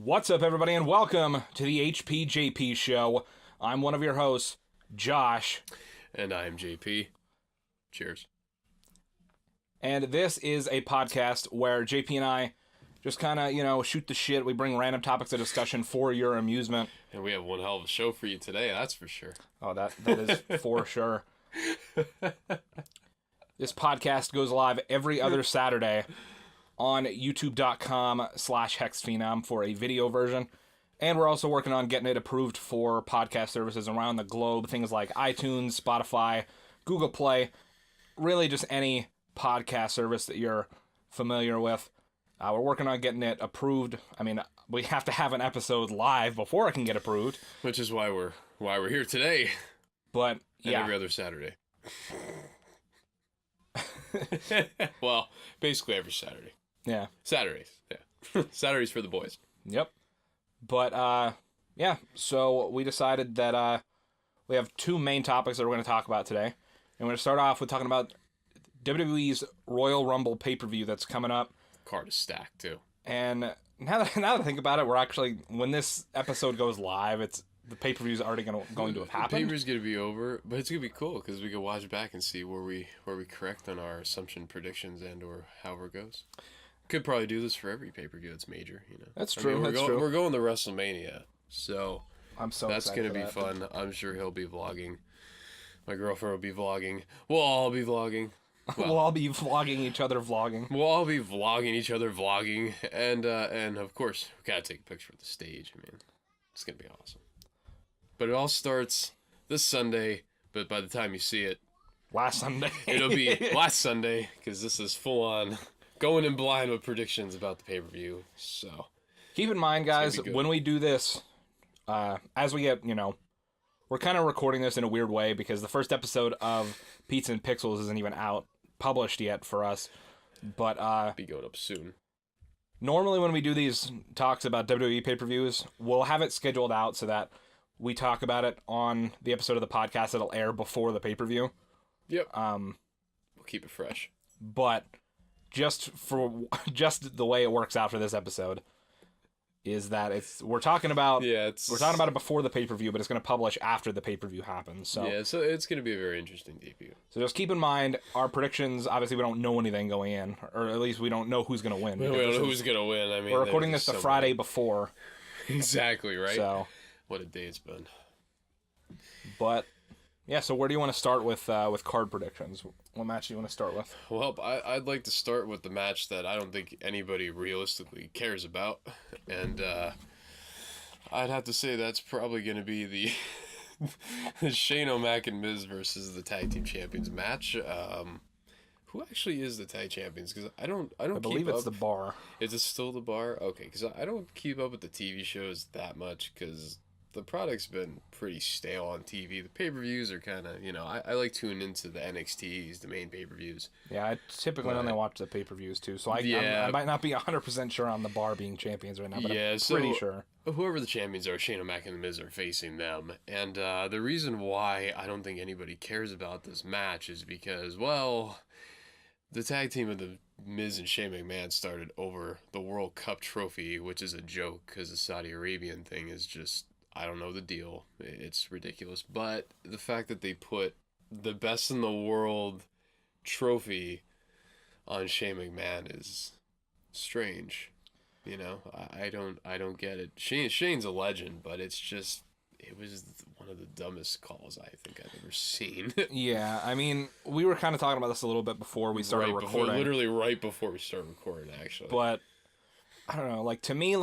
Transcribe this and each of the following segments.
What's up, everybody, and welcome to the HPJP show. I'm one of your hosts, Josh. And I'm JP. Cheers. And this is a podcast where JP and I just kind of, shoot the shit. We bring random topics of discussion for your amusement. And we have one hell of a show for you today, that's for sure. Oh, that is for sure. This podcast goes live every other Saturday on youtube.com/HexxedPhenom for a video version. And we're also working on getting it approved for podcast services around the globe. Things like iTunes, Spotify, Google Play, really just any podcast service that you're familiar with. We're working on getting it approved. I mean, we have to have an episode live before it can get approved. Which is why we're here today. But, and yeah. every other Saturday. Well, basically every Saturday. Yeah. Saturdays, yeah. Saturdays for the boys. Yep. But, yeah, so we decided that we have two main topics that we're going to talk about today. And we're going to start off with talking about WWE's Royal Rumble pay-per-view that's coming up. Card is stacked, too. And now that I think about it, we're actually, when this episode goes live, the pay-per-view is already going to have happened. The pay-per-view's going to be over, but it's going to be cool because we can watch back and see where we correct on our assumption predictions and or however it goes. Could probably do this for every pay-per-view that's major, That's true. That's true. We're going to WrestleMania, so I'm so that's excited going to be for that. fun. I'm sure he'll be vlogging. My girlfriend will be vlogging. We'll all be vlogging. Well, we'll all be vlogging each other vlogging. We'll all be vlogging each other vlogging, and of course we gotta take a picture of the stage. I mean, it's gonna be awesome. But it all starts this Sunday. But by the time you see it, Last Sunday. it'll be last Sunday because this is full on going in blind with predictions about the pay-per-view. So Keep in mind, guys, when we do this, as we get, we're kind of recording this in a weird way because the first episode of Pizza and Pixels isn't even published yet for us. But be going up soon. Normally when we do these talks about WWE pay-per-views, we'll have it scheduled out so that we talk about it on the episode of the podcast that'll air before the pay-per-view. Yep. We'll keep it fresh. But just the way it works out for this episode is that we're talking about it before the pay-per-view, but it's going to publish after the pay-per-view happens. So yeah, so it's going to be a very interesting debut. So just keep in mind our predictions. Obviously, we don't know anything going in, or at least we don't know who's going to win. We don't know who's going to win. I mean, we're recording this the Friday before. Exactly right. So what a day it's been. But yeah, so where do you want to start with card predictions? What match do you want to start with? Well, I'd like to start with the match that I don't think anybody realistically cares about. And I'd have to say that's probably going to be the Shane O'Mac and Miz versus the Tag Team Champions match. Who actually is the Tag Champions? Because I believe it's the Bar. Is it still the Bar? Okay, because I don't keep up with the TV shows that much because the product's been pretty stale on TV. The pay-per-views are kind of, I like tuning into the NXTs, the main pay-per-views. Yeah, I typically only watch the pay-per-views too, so I might not be 100% sure on the Bar being champions right now, but I'm pretty sure. Whoever the champions are, Shane O'Mac and The Miz are facing them. And the reason why I don't think anybody cares about this match is because, well, the tag team of the Miz and Shane McMahon started over the World Cup trophy, which is a joke because the Saudi Arabian thing is just, I don't know the deal. It's ridiculous. But the fact that they put the best in the world trophy on Shane McMahon is strange. I don't get it. Shane's a legend, but it was one of the dumbest calls I think I've ever seen. Yeah, I mean, we were kind of talking about this a little bit before we started recording. Literally right before we started recording, actually. But I don't know, to me,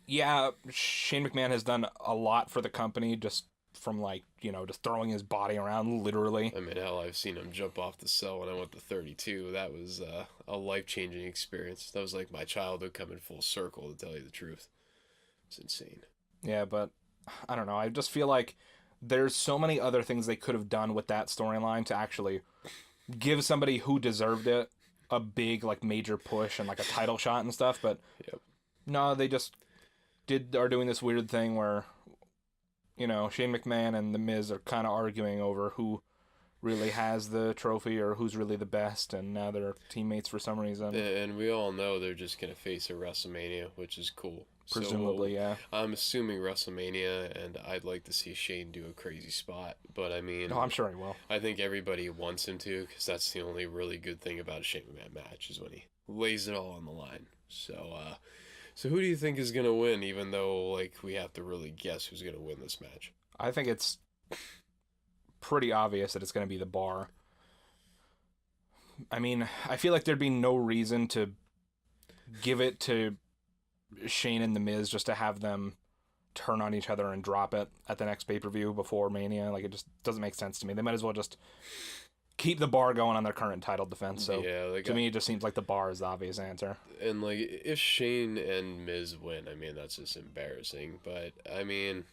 yeah, Shane McMahon has done a lot for the company just from, just throwing his body around, literally. I mean, hell, I've seen him jump off the cell when I went to 32. That was a life-changing experience. That was like my childhood coming full circle, to tell you the truth. It's insane. Yeah, but I don't know. I just feel like there's so many other things they could have done with that storyline to actually give somebody who deserved it a big, major push and, a title shot and stuff, but yep. No, they just are doing this weird thing where, Shane McMahon and The Miz are kind of arguing over who really has the trophy or who's really the best, and now they're teammates for some reason. And we all know they're just going to face at WrestleMania, which is cool. Presumably, So yeah. I'm assuming WrestleMania, and I'd like to see Shane do a crazy spot. But I mean, No, I'm sure he will. I think everybody wants him to, because that's the only really good thing about a Shane McMahon match is when he lays it all on the line. So who do you think is gonna win? Even though like we have to really guess who's gonna win this match. I think it's pretty obvious that it's going to be the Bar. I mean, I feel like there'd be no reason to give it to Shane and The Miz just to have them turn on each other and drop it at the next pay-per-view before Mania. Like, it just doesn't make sense to me. They might as well just keep the Bar going on their current title defense. So Yeah, like, to me, it just seems like the Bar is the obvious answer. and like if Shane and Miz win, I mean that's just embarrassing. But I mean,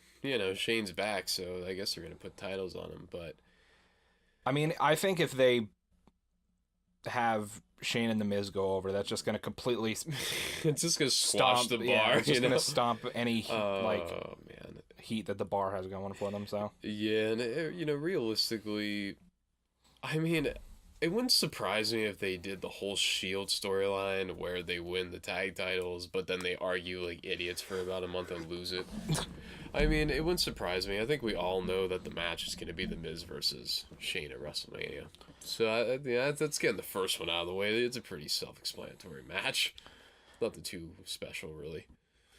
Shane's back, so I guess they're gonna put titles on him. But I mean, I think if they have Shane and The Miz go over, that's just going to completely it's just gonna squash the Bar. Yeah, it's just going to stomp any Oh man, heat that the Bar has going for them. So yeah, and realistically, I mean, it wouldn't surprise me if they did the whole Shield storyline where they win the tag titles, but then they argue like idiots for about a month and lose it. I mean, it wouldn't surprise me. I think we all know that the match is going to be The Miz versus Shane at WrestleMania. So, that's getting the first one out of the way. It's a pretty self-explanatory match. Nothing too special, really.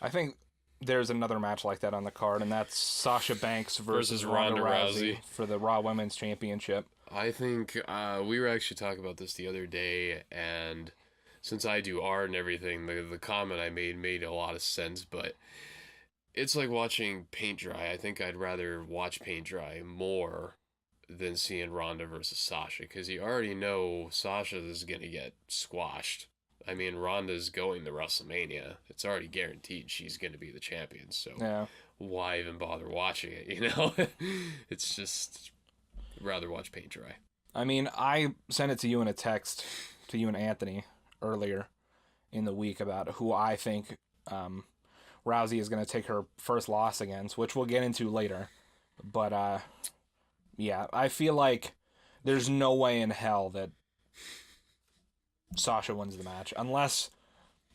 I think there's another match like that on the card, and that's Sasha Banks versus Ronda Rousey for the Raw Women's Championship. I think we were actually talking about this the other day, and since I do art and everything, the comment I made a lot of sense, but it's like watching paint dry. I think I'd rather watch paint dry more than seeing Ronda versus Sasha, because you already know Sasha is going to get squashed. I mean, Ronda's going to WrestleMania. It's already guaranteed she's going to be the champion, so Yeah. why even bother watching it, It's just, rather watch paint dry. I mean, I sent it to you in a text, to you and Anthony, earlier in the week about who I think Rousey is going to take her first loss against, which we'll get into later. But, yeah, I feel like there's no way in hell that Sasha wins the match, unless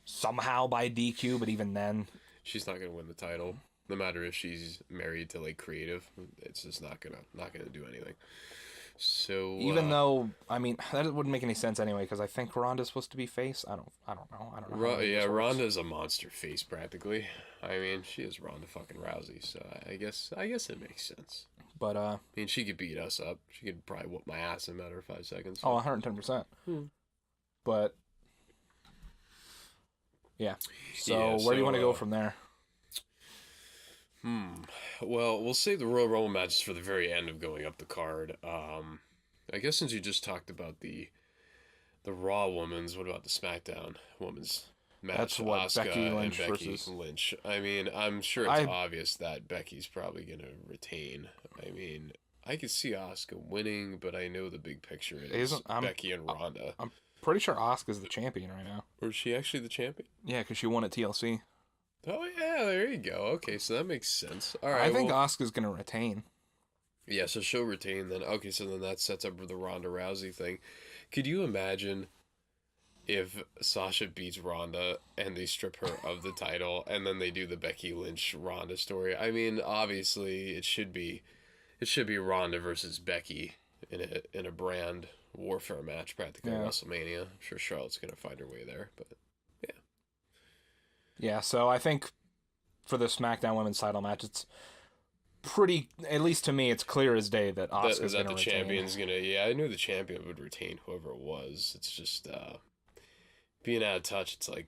somehow by DQ, but even then... She's not going to win the title. No matter if she's married to, like, creative, it's just not gonna do anything. So even though, I mean, that wouldn't make any sense anyway, because I think Ronda's supposed to be face. I don't know. Yeah, Ronda's a monster face practically. I mean, she is Ronda fucking Rousey, so I guess it makes sense. But I mean, she could beat us up. She could probably whoop my ass in a matter of 5 seconds. Oh, 110%. But yeah. So where do you want to go from there? Well, we'll save the Royal Rumble matches for the very end of going up the card. I guess since you just talked about the Raw women's, what about the SmackDown women's match? That's what, Asuka Becky Lynch and Becky versus... Lynch. I mean, I'm sure it's obvious that Becky's probably going to retain. I mean, I could see Asuka winning, but I know the big picture is Becky and Ronda. I'm pretty sure Asuka's the champion right now. Or is she actually the champion? Yeah, because she won at TLC. Oh, yeah, there you go. Okay, so that makes sense. All right. I think Asuka's going to retain. Yeah, so she'll retain then. Okay, so then that sets up for the Ronda Rousey thing. Could you imagine if Sasha beats Ronda and they strip her of the title and then they do the Becky Lynch Ronda story? I mean, obviously it should be Ronda versus Becky in a brand warfare match practically at WrestleMania. I'm sure Charlotte's going to find her way there, but yeah. Yeah, so I think for the SmackDown Women's title match, it's pretty, at least to me, it's clear as day that Asuka's going to retain. The champion's going to, yeah, I knew the champion would retain whoever it was. It's just being out of touch. It's like,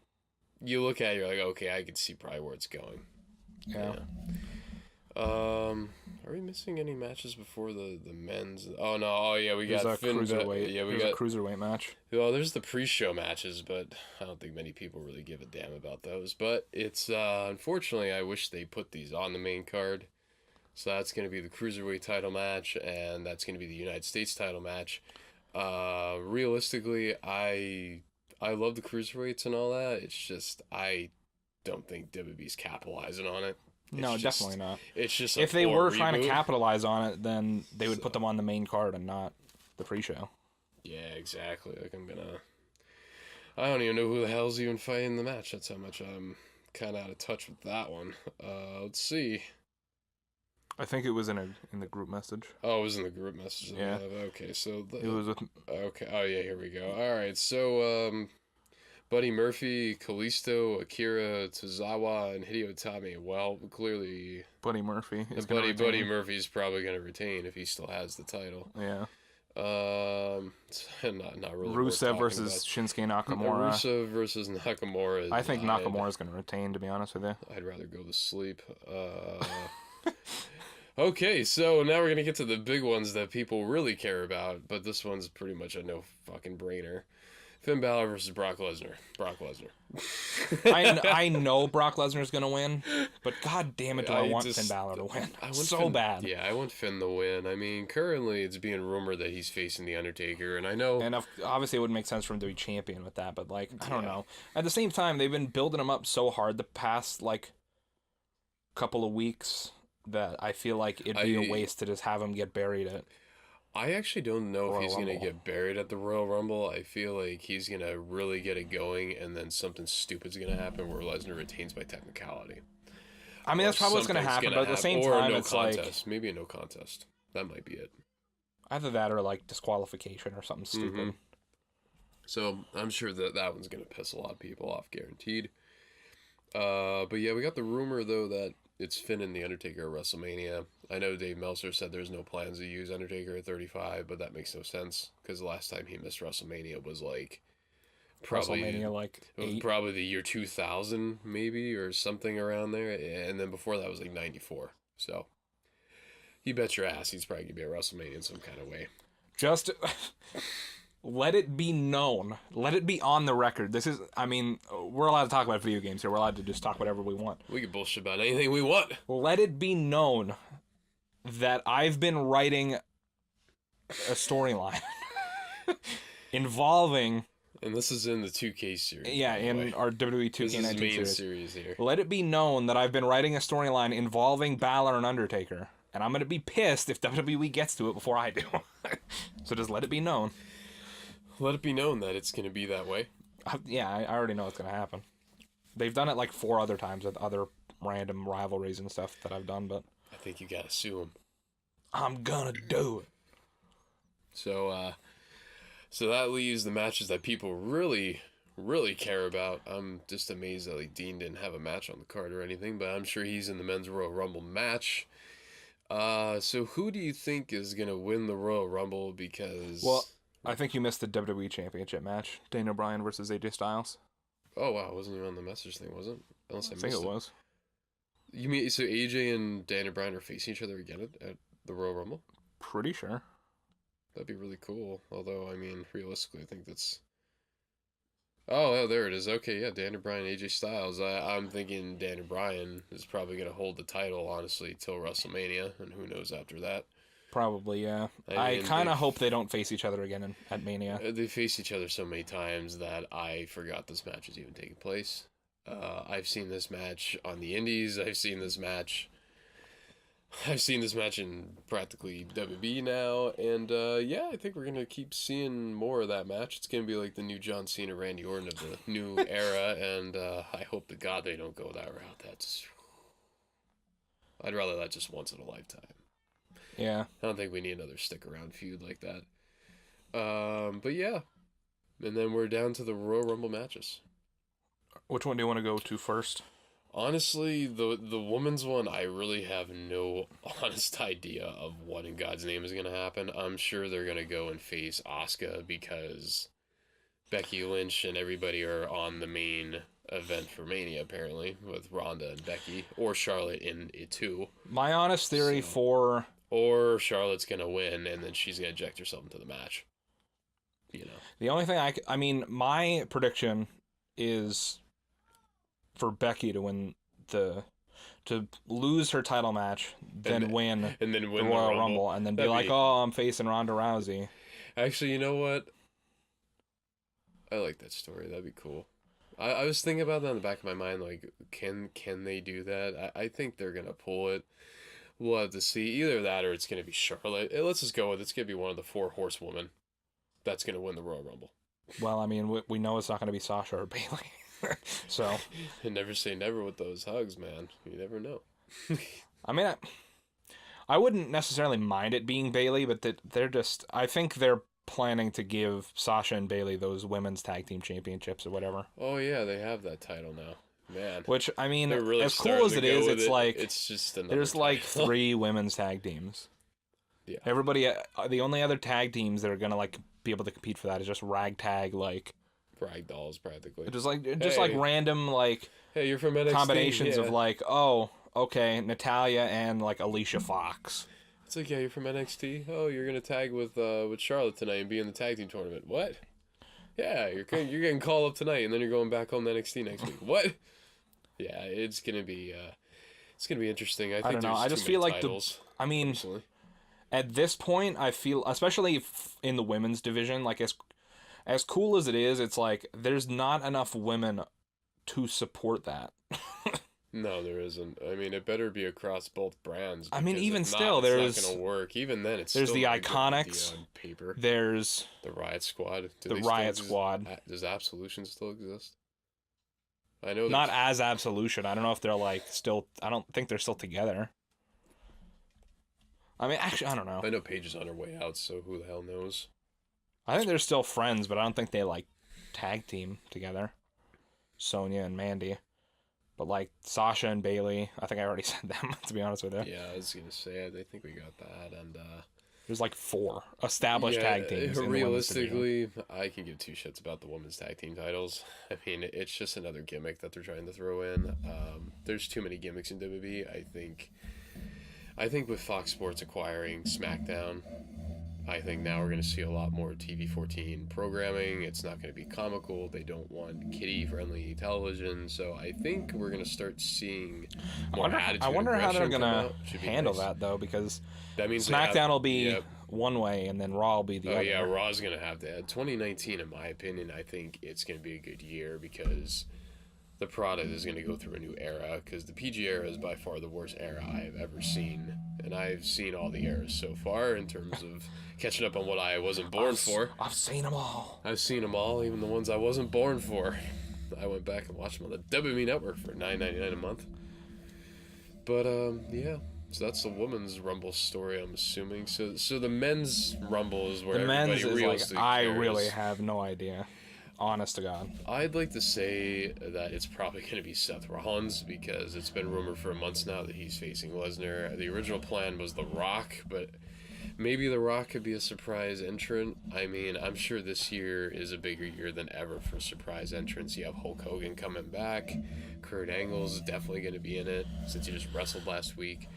you look at it, you're like, okay, I can see probably where it's going. Yeah. Are we missing any matches before the men's? Oh no! Oh yeah, we got a cruiserweight. Yeah, there's a cruiserweight match. Well, there's the pre-show matches, but I don't think many people really give a damn about those. But it's unfortunately, I wish they put these on the main card. So that's going to be the cruiserweight title match, and that's going to be the United States title match. Realistically, I love the cruiserweights and all that. It's just I don't think WWE's capitalizing on it. Definitely not. It's just if they were trying to capitalize on it, then they would put them on the main card and not the pre-show. Yeah, exactly. Like I don't even know who the hell's even fighting the match. That's how much I'm kind of out of touch with that one. Let's see. I think it was in the group message. Oh, it was in the group message. Yeah. Okay, so It was with. okay. Oh yeah, here we go. All right, so Buddy Murphy, Kalisto, Akira Tozawa, and Hideo Itami. Well, clearly Buddy Murphy is Buddy Murphy's probably gonna retain if he still has the title. Yeah. Not really. Rusev versus Shinsuke Nakamura. Rusev versus Nakamura. I think Nakamura's gonna retain, to be honest with you. I'd rather go to sleep. Okay, so now we're gonna get to the big ones that people really care about, but this one's pretty much a no fucking brainer. Finn Balor versus Brock Lesnar. Brock Lesnar. I know Brock Lesnar's gonna win, but god damn it, do I want Finn Balor to win so bad. Yeah, I want Finn to win. I mean, currently it's being rumored that he's facing The Undertaker, and I know... And obviously it would make sense for him to be champion with that, but, like, I don't know. At the same time, they've been building him up so hard the past, like, couple of weeks that I feel like it'd be a waste to just have him get buried at... I actually don't know if he's going to Rumble. get buried at the Royal Rumble. I feel like he's going to really get it going, and then something stupid's going to happen where Lesnar retains by technicality. I mean, that's probably what's going to happen, but at the same time, it's contest. Maybe a no contest. That might be it. Either that or, like, disqualification or something stupid. Mm-hmm. So, I'm sure that one's going to piss a lot of people off, guaranteed. But yeah, we got the rumor, though, that it's Finn and The Undertaker at WrestleMania. I know Dave Meltzer said there's no plans to use Undertaker at 35, but that makes no sense, because the last time he missed WrestleMania was, like, probably... WrestleMania, like, It was 8. probably the year 2000, maybe, or something around there, and then before that was, like, 94. So, you bet your ass he's probably going to be at WrestleMania in some kind of way. Just... Let it be known. Let it be on the record. This is, I mean, we're allowed to talk about video games here. We're allowed to just talk whatever we want. We can bullshit about anything we want. Let it be known that I've been writing a storyline involving... And this is in the 2K series. Yeah, in our WWE 2K19 series here. Let it be known that I've been writing a storyline involving Balor and Undertaker. And I'm going to be pissed if WWE gets to it before I do. So just let it be known. Let it be known that it's going to be that way. I already know it's going to happen. They've done it like 4 other times with other random rivalries and stuff that I've done, but... I think you got to sue them. I'm gonna do it. So that leaves the matches that people really, really care about. I'm just amazed that like Dean didn't have a match on the card or anything, but I'm sure he's in the Men's Royal Rumble match. So who do you think is going to win the Royal Rumble? Because... Well... I think you missed the WWE Championship match. Daniel Bryan versus AJ Styles. Oh, wow. Wasn't even on the message thing, was it? Unless I think it was. You mean, so AJ and Daniel Bryan are facing each other again at the Royal Rumble? Pretty sure. That'd be really cool. Although, I mean, realistically, I think that's... Oh, there it is. Okay, yeah, Daniel Bryan, AJ Styles. I'm thinking Daniel Bryan is probably going to hold the title, honestly, till WrestleMania, and who knows after that. Probably, yeah. I kind of hope they don't face each other again at Mania. They face each other so many times that I forgot this match was even taking place. I've seen this match on the Indies. I've seen this match in practically WWE now. And, yeah, I think we're going to keep seeing more of that match. It's going to be like the new John Cena, Randy Orton of the new era. And I hope to God they don't go that route. I'd rather that just once in a lifetime. Yeah. I don't think we need another stick-around feud like that. But yeah. And then we're down to the Royal Rumble matches. Which one do you want to go to first? Honestly, the women's one, I really have no honest idea of what in God's name is going to happen. I'm sure they're going to go and face Asuka because Becky Lynch and everybody are on the main event for Mania, apparently, with Ronda and Becky. Or Charlotte in it, too. My honest theory for... Or Charlotte's going to win, and then she's going to eject herself into the match. You know. The only thing I mean, my prediction is for Becky to win to lose her title match, then win the Royal Rumble, and then be like, oh, I'm facing Ronda Rousey. Actually, you know what? I like that story. That'd be cool. I was thinking about that in the back of my mind, like, can they do that? I think they're going to pull it. We'll have to see. Either that or it's going to be Charlotte. Let's just go with it's going to be one of the 4 horsewomen that's going to win the Royal Rumble. Well, I mean, we know it's not going to be Sasha or Bayley. So, never say never with those hugs, man. You never know. I mean, I wouldn't necessarily mind it being Bailey, but I think they're planning to give Sasha and Bailey those women's tag team championships or whatever. Oh yeah, they have that title now. Man. Which, I mean, Really as cool as it is, it's like it's just another there's like title. 3 women's tag teams. Yeah. Everybody, the only other tag teams that are gonna like be able to compete for that is just ragtag, like Rag dolls, practically. just like random like Hey, you're from NXT. combinations yeah. of like, oh, okay, Natalia and like Alicia Fox. It's like, yeah, you're from NXT. Oh, you're gonna tag with Charlotte tonight and be in the tag team tournament. What? Yeah, you're getting called up tonight, and then you're going back home to NXT next week. What? Yeah, it's gonna be interesting. I think don't know. there's I just too many feel like titles, I mean, personally. at this point, I feel, especially in the women's division, like as cool as it is, it's like there's not enough women to support that. No, there isn't. I mean, it better be across both brands. I mean, because even if still, not, there's it's not gonna work. Even then, it's there's still the not a good idea Iconics. on paper. There's The Riot Squad. the Riot Squad. Does Absolution still exist? I know. Not as Absolution. I don't know if they're like still. I don't think they're still together. I mean, actually, I don't know. I know Paige is on her way out, so who the hell knows? I think they're still friends, but I don't think they like tag team together. Sonya and Mandy. But like Sasha and Bailey, I think I already said them, to be honest with you. Yeah, I was gonna say, I think we got that, and There's like 4 established tag teams. In the women's division. realistically, I can give 2 shits about the women's tag team titles. I mean, it's just another gimmick that they're trying to throw in. There's too many gimmicks in WWE. I think with Fox Sports acquiring SmackDown, I think now we're going to see a lot more TV-14 programming. It's not going to be comical. They don't want kiddie-friendly television. So I think we're going to start seeing more attitude. I wonder how they're going to Should be handle nice. that, though, because That means SmackDown will be one way, and then Raw will be the other. Oh, yeah, Raw's going to have that. 2019, in my opinion, I think it's going to be a good year because the product is going to go through a new era, because the PG era is by far the worst era I have ever seen. And I've seen all the eras so far in terms of catching up on what I wasn't born for. I've seen them all. I've seen them all, even the ones I wasn't born for. I went back and watched them on the WWE Network for $9.99 a month. But, yeah. So that's the women's Rumble story, I'm assuming. So the men's Rumble is where The everybody men's is like, realistically I cares. really have no idea. Honest to God. I'd like to say that it's probably going to be Seth Rollins, because it's been rumored for months now that he's facing Lesnar. The original plan was The Rock, but maybe The Rock could be a surprise entrant. I mean, I'm sure this year is a bigger year than ever for surprise entrants. You have Hulk Hogan coming back. Kurt Angle's definitely going to be in it, since he just wrestled last week.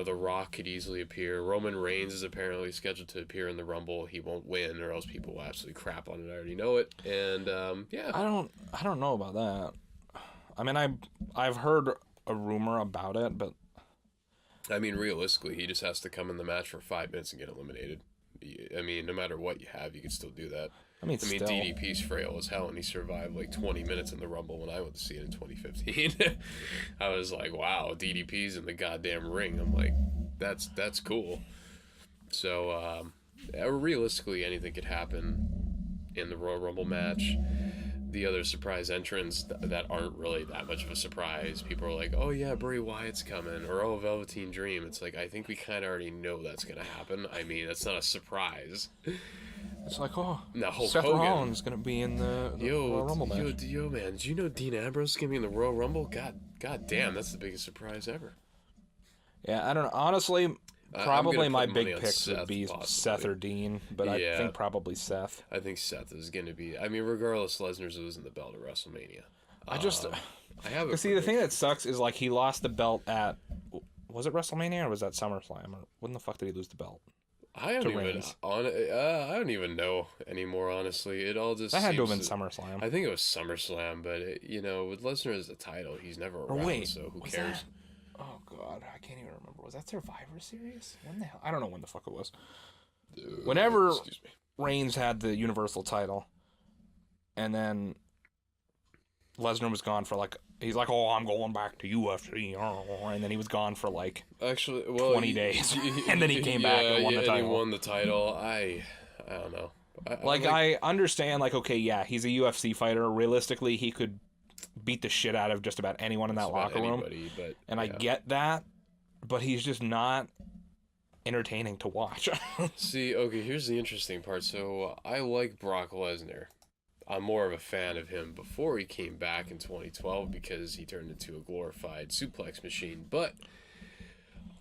The Rock could easily appear. Roman Reigns is apparently scheduled to appear in the Rumble. He won't win, or else people will absolutely crap on it. I already know it. And yeah, I don't know about that. I mean, I've heard a rumor about it, but I mean, realistically, he just has to come in the match for 5 minutes and get eliminated. I mean, no matter what you have, you can still do that. I mean, still. DDP's frail as hell, and he survived like 20 minutes in the Rumble when I went to see it in 2015. I was like, wow, DDP's in the goddamn ring. I'm like, that's cool. So, realistically, anything could happen in the Royal Rumble match. The other surprise entrants that aren't really that much of a surprise. People are like, oh yeah, Bray Wyatt's coming, or oh, Velveteen Dream. It's like, I think we kind of already know that's going to happen. I mean, that's not a surprise. It's like, oh, Now, Hulk Seth Hogan. Rollins is going to be in the Royal Rumble match. Yo, man, did you know Dean Ambrose is going to be in the Royal Rumble? God damn, that's the biggest surprise ever. Yeah, I don't know. Honestly, probably my big money on picks would Seth, be possibly. Seth or Dean, but I Yeah. think probably Seth. I think Seth is going to be... I mean, regardless, Lesnar's losing the belt at WrestleMania. I just... I have a See, the thing that sucks is, like, he lost the belt at... Was it WrestleMania or was that SummerSlam? Or when the fuck did he lose the belt? I don't even know anymore, honestly. It all just That had to have seems been SummerSlam. I think it was SummerSlam, but, with Lesnar as the title, he's never around, so who cares? That... Oh, God, I can't even remember. Was that Survivor Series? When the hell? I don't know when the fuck it was. Whenever Excuse me. Reigns had the Universal title, and then Lesnar was gone for, like... He's like, oh, I'm going back to UFC, and then he was gone for, like, Actually, well, 20 days. And then he came back and won the title. And he won the title. I don't know. I understand, like, okay, yeah, he's a UFC fighter. Realistically, he could beat the shit out of just about anyone in that locker room. But, and I get that, but he's just not entertaining to watch. See, okay, here's the interesting part. So, I like Brock Lesnar. I'm more of a fan of him before he came back in 2012 because he turned into a glorified suplex machine. But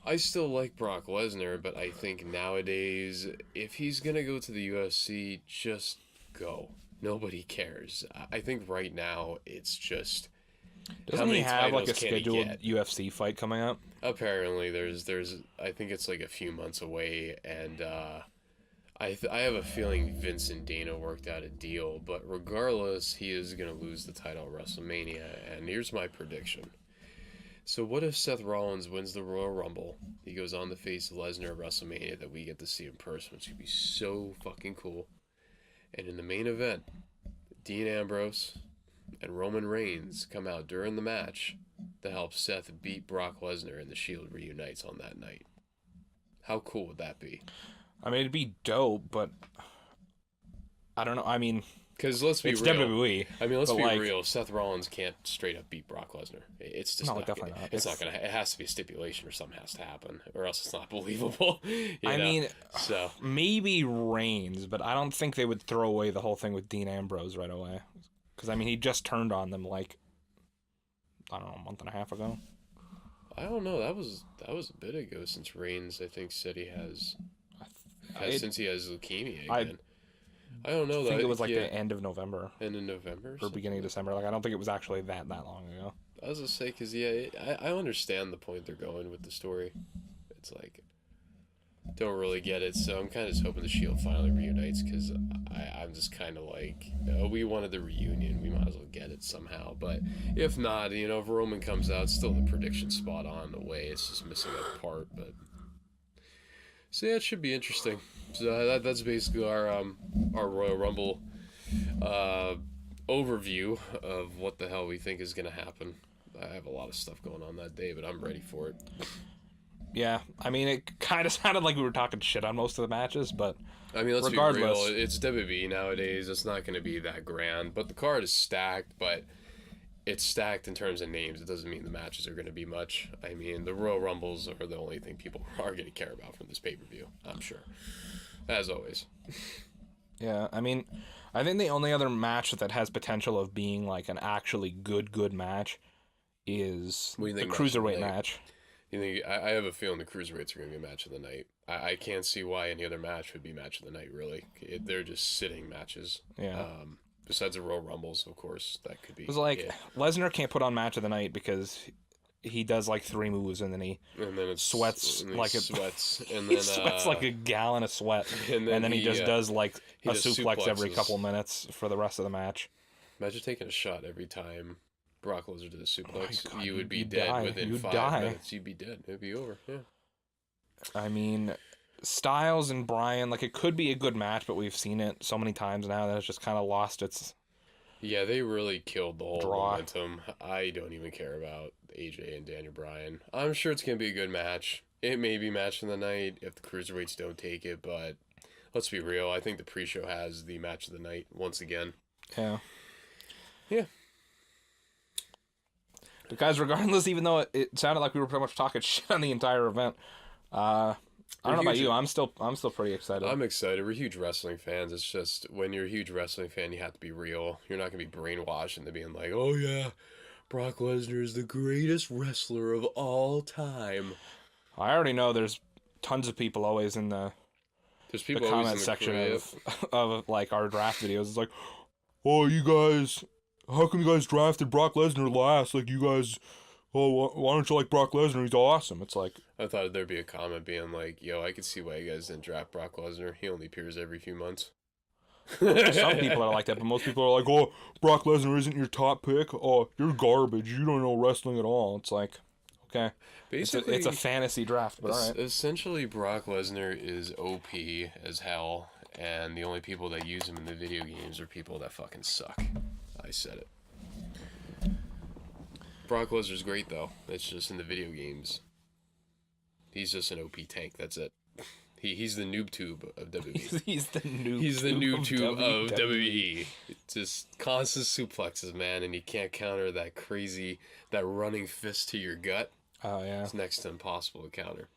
I still like Brock Lesnar, but I think nowadays, if he's going to go to the UFC, just go. Nobody cares. I think right now, it's just... Doesn't he have, like, a scheduled UFC fight coming up? Apparently, there's I think it's like a few months away, and I have a feeling Vince and Dana worked out a deal, but regardless, he is going to lose the title at WrestleMania, and here's my prediction. So what if Seth Rollins wins the Royal Rumble, he goes on to face Lesnar at WrestleMania that we get to see in person, which would be so fucking cool, and in the main event, Dean Ambrose and Roman Reigns come out during the match to help Seth beat Brock Lesnar, and the Shield reunites on that night. How cool would that be? I mean, it'd be dope, but I don't know. I mean, because let's be it's real. WWE. I mean, let's be real. Seth Rollins can't straight up beat Brock Lesnar. It's just definitely not. It's not gonna. It has to be a stipulation, or something has to happen, or else it's not believable. I mean, so maybe Reigns, but I don't think they would throw away the whole thing with Dean Ambrose right away. Because I mean, he just turned on them like, I don't know, a month and a half ago. I don't know. That was a bit ago since Reigns, I think, said he has since he has leukemia again. I don't know. I think it was like the end of November. End of November? Or beginning of December. Like, I don't think it was actually that long ago. I was going to say, because, yeah, I understand the point they're going with the story. It's like, don't really get it, so I'm kind of just hoping the Shield finally reunites, because I'm just kind of like, we wanted the reunion, we might as well get it somehow, but if not, if Roman comes out, still the prediction spot on the way, it's just missing a part, but... So yeah, it should be interesting. So that's basically our Royal Rumble overview of what the hell we think is going to happen. I have a lot of stuff going on that day, but I'm ready for it. Yeah, I mean, it kind of sounded like we were talking shit on most of the matches, but I mean, let's be real. It's WWE nowadays. It's not going to be that grand, but the card is stacked, but it's stacked in terms of names. It doesn't mean the matches are going to be much. I mean, the Royal Rumbles are the only thing people are going to care about from this pay-per-view, I'm sure. As always. Yeah, I mean, I think the only other match that has potential of being like an actually good match is the Cruiserweight match. You think, I have a feeling the Cruiserweights are going to be match of the night. I can't see why any other match would be match of the night, really. They're just sitting matches. Yeah. Besides the Royal Rumbles, of course, that could be. It was like, Lesnar can't put on match of the night because he does like 3 moves and then he sweats like a gallon of sweat, and then he just does like a suplex every couple minutes for the rest of the match. Imagine taking a shot every time Brock Lesnar did a suplex. God, you would be dead within 5 minutes. You'd be dead. It'd be over. Yeah. I mean, Styles and Bryan, like, it could be a good match, but we've seen it so many times now that it's just kind of lost its... Yeah, they really killed the whole momentum. I don't even care about AJ and Daniel Bryan. I'm sure it's going to be a good match. It may be match of the night if the Cruiserweights don't take it, but let's be real. I think the pre-show has the match of the night once again. Yeah. Yeah. But guys, regardless, even though it sounded like we were pretty much talking shit on the entire event, I don't know about you. I'm still pretty excited. I'm excited. We're huge wrestling fans. It's just when you're a huge wrestling fan, you have to be real. You're not gonna be brainwashed into being like, "Oh yeah, Brock Lesnar is the greatest wrestler of all time." I already know there's tons of people always in the comment section of like our draft videos. It's like, "Oh, you guys, how come you guys drafted Brock Lesnar last? Like, you guys." Oh, why don't you like Brock Lesnar? He's awesome. It's like... I thought there'd be a comment being like, yo, I can see why you guys didn't draft Brock Lesnar. He only appears every few months. Some people are like that, but most people are like, oh, Brock Lesnar isn't your top pick? Oh, you're garbage. You don't know wrestling at all. It's like, okay. Basically, it's a fantasy draft, but all right. Essentially, Brock Lesnar is OP as hell, and the only people that use him in the video games are people that fucking suck. I said it. Brock Lesnar's great, though. It's just in the video games. He's just an OP tank. That's it. He's the noob tube of WWE. He's the noob. He's the noob tube of WWE. WWE. Just constant suplexes, man, and you can't counter that running fist to your gut. Oh yeah. It's next to impossible to counter.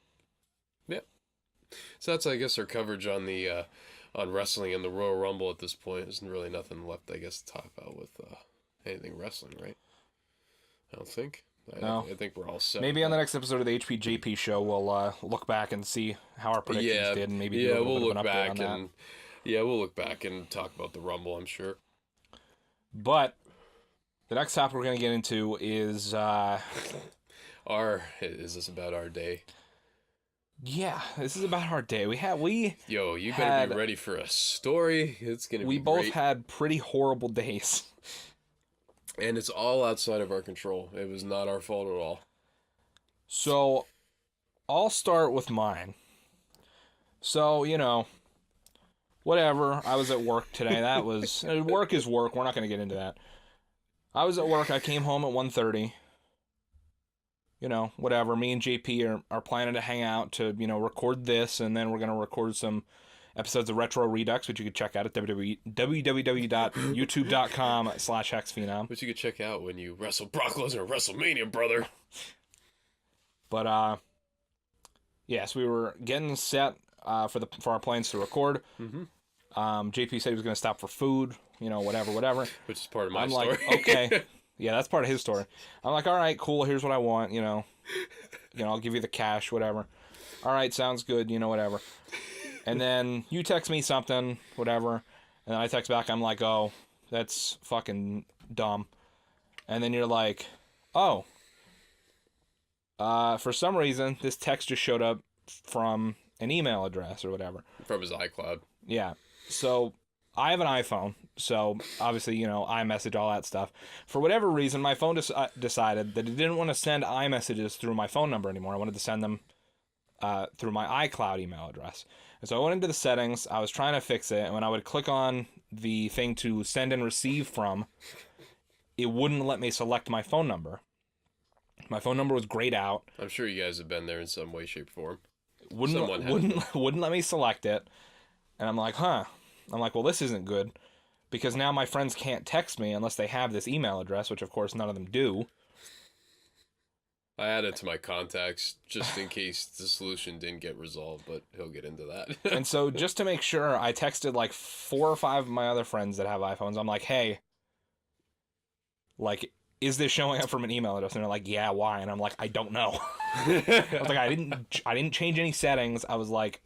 Yeah. So that's, I guess, our coverage on the on wrestling and the Royal Rumble at this point. There's really nothing left, I guess, to talk about with anything wrestling, right? I don't think. No. I think we're all set. Maybe on the next episode of the HPJP show, we'll look back and see how our predictions did, and maybe do a little bit of an update on that. We'll look back and talk about the Rumble, I'm sure. But the next topic we're going to get into is is this about our day? Yeah, this is about our day. You better be ready for a story. It's gonna be We both great. had pretty horrible days. And it's all outside of our control. It was not our fault at all. So, I'll start with mine. So, whatever. I was at work today. That was... work is work. We're not going to get into that. I was at work. I came home at 1:30. Whatever. Me and JP are planning to hang out to, record this, and then we're going to record some episodes of Retro Redux, which you could check out at www.youtube.com/HexxedPhenom. Which you could check out when you wrestle Brock Lesnar at WrestleMania, brother. But, yes, we were getting set for our plans to record. Mm-hmm. JP said he was going to stop for food, whatever. Which is part of my I'm story. like, okay. Yeah, that's part of his story. I'm like, all right, cool. Here's what I want, I'll give you the cash, whatever. All right, sounds good, whatever. And then you text me something, whatever. And then I text back, I'm like, oh, that's fucking dumb. And then you're like, oh, for some reason, this text just showed up from an email address or whatever. From his iCloud. Yeah. So I have an iPhone. So obviously, iMessage, all that stuff. For whatever reason, my phone decided that it didn't want to send iMessages through my phone number anymore. I wanted to send them through my iCloud email address. And so I went into the settings. I was trying to fix it. And when I would click on the thing to send and receive from, it wouldn't let me select my phone number. My phone number was grayed out. I'm sure you guys have been there in some way, shape, or form. Wouldn't let me select it. And I'm like, huh. I'm like, well, this isn't good. Because now my friends can't text me unless they have this email address, which of course none of them do. I added to my contacts just in case the solution didn't get resolved, but he'll get into that. And so just to make sure, I texted like 4 or 5 of my other friends that have iPhones. I'm like, hey, like, is this showing up from an email address? And they're like, yeah, why? And I'm like, I don't know. I was like, I didn't change any settings. I was like,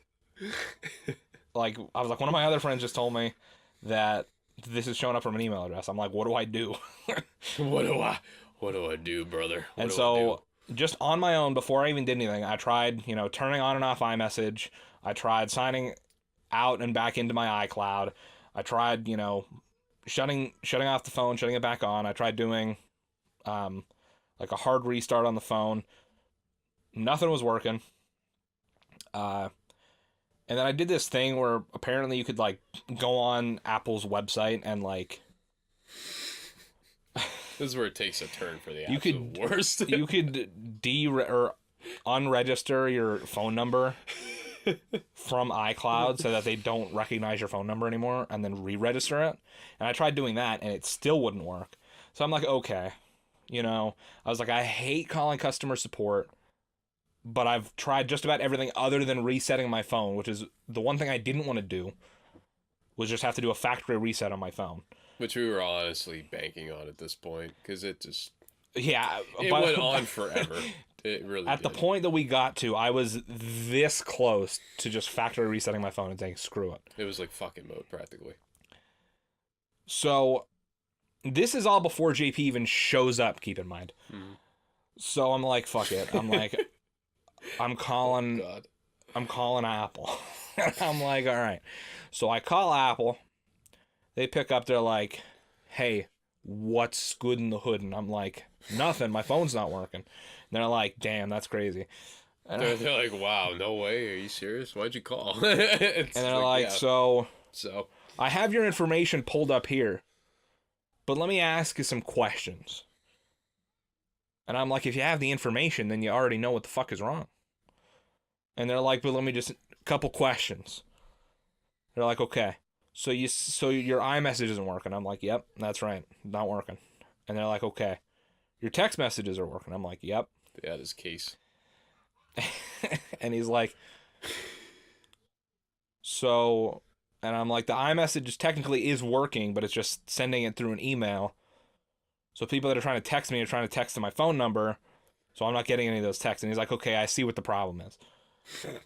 one of my other friends just told me that this is showing up from an email address. I'm like, what do I do? What do I do, brother? And so just on my own, before I even did anything, I tried, turning on and off iMessage. I tried signing out and back into my iCloud. I tried, shutting off the phone, shutting it back on. I tried doing like a hard restart on the phone. Nothing was working. And then I did this thing where apparently you could like go on Apple's website and like this is where it takes a turn for the absolute worst. You could or unregister your phone number from iCloud so that they don't recognize your phone number anymore, and then re-register it. And I tried doing that, and it still wouldn't work. So I'm like, okay, I was like, I hate calling customer support, but I've tried just about everything other than resetting my phone, which is the one thing I didn't want to do, was just have to do a factory reset on my phone. Which we were honestly banking on at this point, because it just... Yeah. It went on forever. It really At the point that we got to, I was this close to just factory resetting my phone and saying, screw it. It was like fucking mode, practically. So, this is all before JP even shows up, keep in mind. Mm-hmm. So I'm like, fuck it. I'm like, I'm calling... Oh, God. I'm calling Apple. I'm like, all right. So I call Apple. They pick up. They're like, hey, what's good in the hood? And I'm like, nothing. My phone's not working. And they're like, damn, that's crazy. And They're like, wow, no way. Are you serious? Why'd you call? And they're like, yeah. So I have your information pulled up here, but let me ask you some questions. And I'm like, if you have the information, then you already know what the fuck is wrong. And they're like, but let me just, couple questions. They're like, okay, so your iMessage isn't working. I'm like, yep, that's right, not working. And they're like, okay, your text messages are working. I'm like, yep. They had his case. And he's like, so, and I'm like, the iMessage technically is working, but it's just sending it through an email. So people that are trying to text me are trying to text to my phone number, so I'm not getting any of those texts. And he's like, okay, I see what the problem is.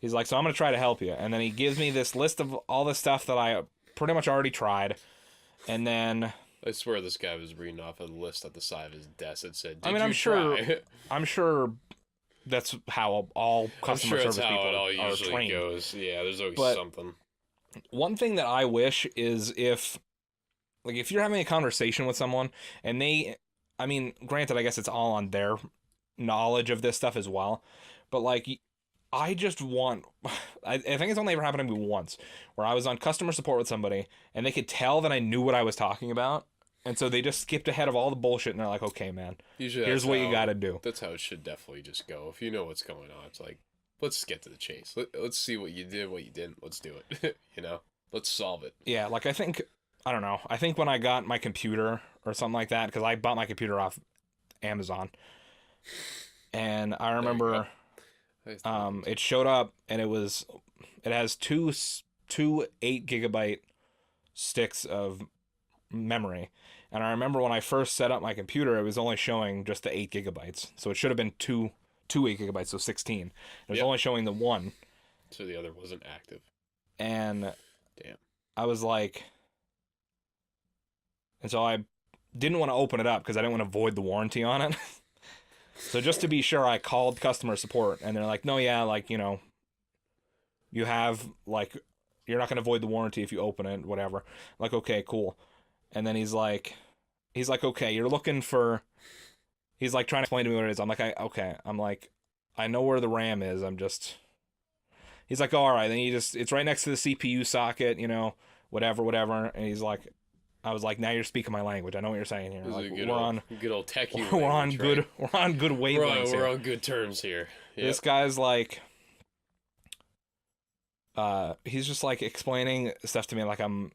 He's like, so I'm going to try to help you. And then he gives me this list of all the stuff that I pretty much already tried. And then... I swear this guy was reading off a list at the side of his desk that said, I'm sure that's how all customer service people are trained. Goes. Yeah, there's always something. One thing that I wish is if you're having a conversation with someone and granted, I guess it's all on their knowledge of this stuff as well, but I just want, I think it's only ever happened to me once, where I was on customer support with somebody, and they could tell that I knew what I was talking about, and so they just skipped ahead of all the bullshit, and they're like, okay, man, here's what you gotta do. That's how it should definitely just go. If you know what's going on, it's like, let's get to the chase. Let's see what you did, what you didn't. Let's do it. Let's solve it. Yeah, I don't know. I think when I got my computer or something like that, because I bought my computer off Amazon, and I remember... it showed up, and it has two 8-gigabyte sticks of memory. And I remember when I first set up my computer, it was only showing just the 8 gigabytes. So it should have been two 8 gigabytes, so 16. It was only showing the one. So the other wasn't active. And damn, I was like, and so I didn't want to open it up because I didn't want to void the warranty on it. So just to be sure, I called customer support, and they're like, no, yeah, you have, you're not going to void the warranty if you open it, whatever. I'm like, okay, cool. And then he's like, okay, you're looking for, he's like trying to explain to me what it is. I'm like, okay. I'm like, I know where the RAM is. He's like, oh, all right. Then it's right next to the CPU socket, whatever. And he's like, I was like, now you're speaking my language. I know what you're saying here. Like, good old techie. We're on good wavelengths. We're on good terms here. Yep. This guy's like, he's just like explaining stuff to me like I'm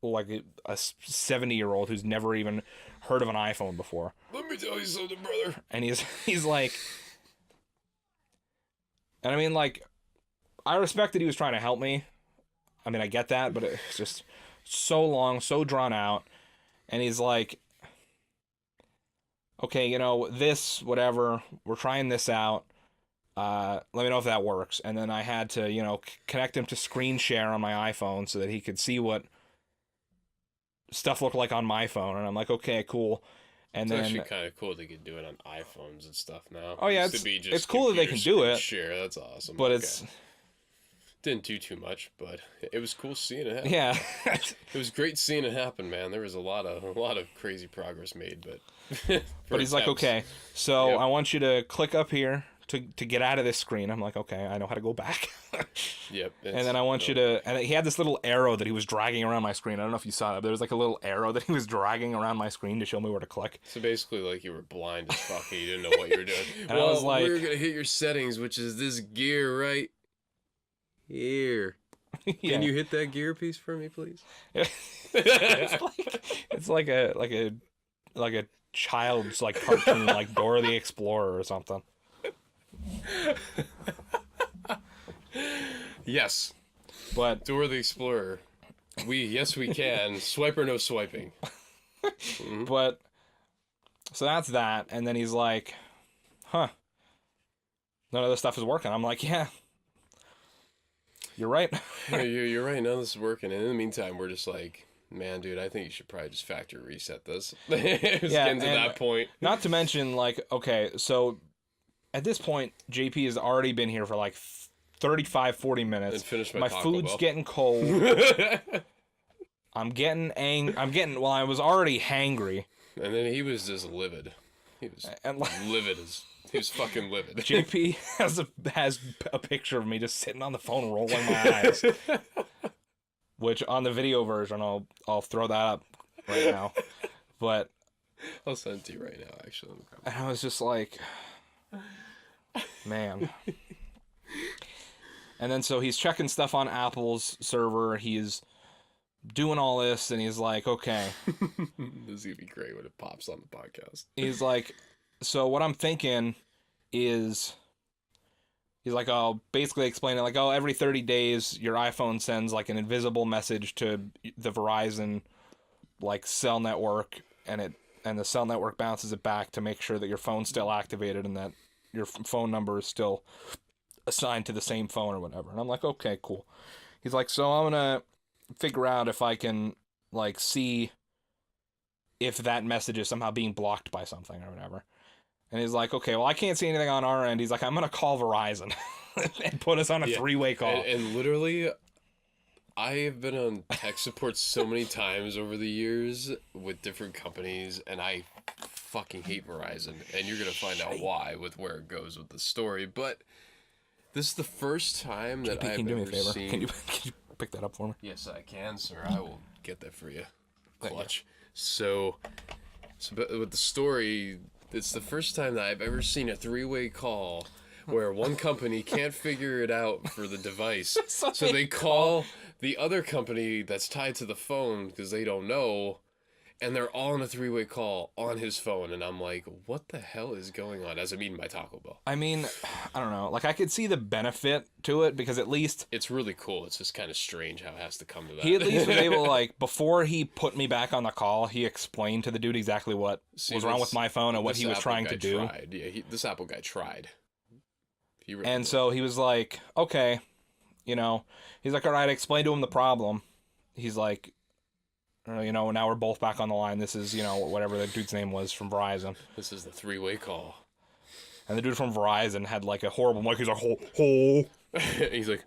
like a 70-year-old who's never even heard of an iPhone before. Let me tell you something, brother. And he's like, and I mean, like, I respect that he was trying to help me. I mean, I get that, but it's just so long, so drawn out. And he's like, okay, this, whatever, we're trying this out. Let me know if that works. And then I had to, connect him to screen share on my iPhone so that he could see what stuff looked like on my phone. And I'm like, okay, cool. And it's actually kind of cool they can do it on iPhones and stuff now. Oh yeah, it's cool that they can do it. Share, that's awesome. But it's didn't do too much, but it was cool seeing it happen. Yeah. It was great seeing it happen, man. There was a lot of crazy progress made, but but he's like, okay, so I want you to click up here to get out of this screen. I'm like, okay, I know how to go back. Yep. And then I want you to, and he had this little arrow that he was dragging around my screen. I don't know if you saw it, but there was like a little arrow that he was dragging around my screen to show me where to click. So basically, like, you were blind as fuck and you didn't know what you were doing. And I was like, we're gonna hit your settings, which is this gear right here. Yeah. Can you hit that gear piece for me, please? it's like a child's like cartoon, like Dora the Explorer or something. Yes, but Dora the Explorer. Yes we can. Swipe or no swiping. Mm-hmm. But so that's that, and then he's like, "Huh, none of this stuff is working." I'm like, "Yeah, you're right." You're right. None of this is working. And in the meantime, we're just like, man, dude, I think you should probably just factory reset this. It's getting to that point. Not to mention, like, okay, so at this point, JP has already been here for like 35-40 minutes. And finished my Taco food's Bell. getting cold. I'm getting well, I was already hangry. And then he was just livid. He was livid as he was fucking livid. JP has a picture of me just sitting on the phone rolling my eyes. Which on the video version I'll throw that up right now. But I'll send it to you right now, actually. And I was just like, man. And then so he's checking stuff on Apple's server. He's doing all this, and he's like, okay. This is going to be great when it pops on the podcast. He's like, so what I'm thinking is, he's like, I'll basically explain it like, oh, every 30 days, your iPhone sends like an invisible message to the Verizon like cell network, and the cell network bounces it back to make sure that your phone's still activated and that your phone number is still assigned to the same phone or whatever. And I'm like, okay, cool. He's like, so I'm gonna figure out if I can like see if that message is somehow being blocked by something or whatever. And he's like, okay, well, I can't see anything on our end. He's like, I'm gonna call Verizon and put us on a three-way call. And literally, I have been on tech support so many times over the years with different companies, and I fucking hate Verizon. And you're gonna find out why with where it goes with the story. But this is the first time that I've ever seen. Can you pick that up for me? Yes, I can, sir. I will get that for you. Clutch. So but with the story, it's the first time that I've ever seen a three-way call where one company can't figure it out for the device. So they call the other company that's tied to the phone because they don't know, and they're all on a three-way call on his phone, and I'm like, what the hell is going on as I'm eating my Taco Bell? I mean, I don't know. Like, I could see the benefit to it because at least... It's really cool. It's just kind of strange how it has to come to that. He at least was able to, like, before he put me back on the call, he explained to the dude exactly what was wrong with my phone and what he was trying to do. Yeah, this Apple guy tried. And so he was like, okay, you know, he's like, all right, I explained to him the problem. He's like, you know, now we're both back on the line. This is, you know, whatever the dude's name was from Verizon. This is the three-way call. And the dude from Verizon had like a horrible mic. He's like, ho. He's like,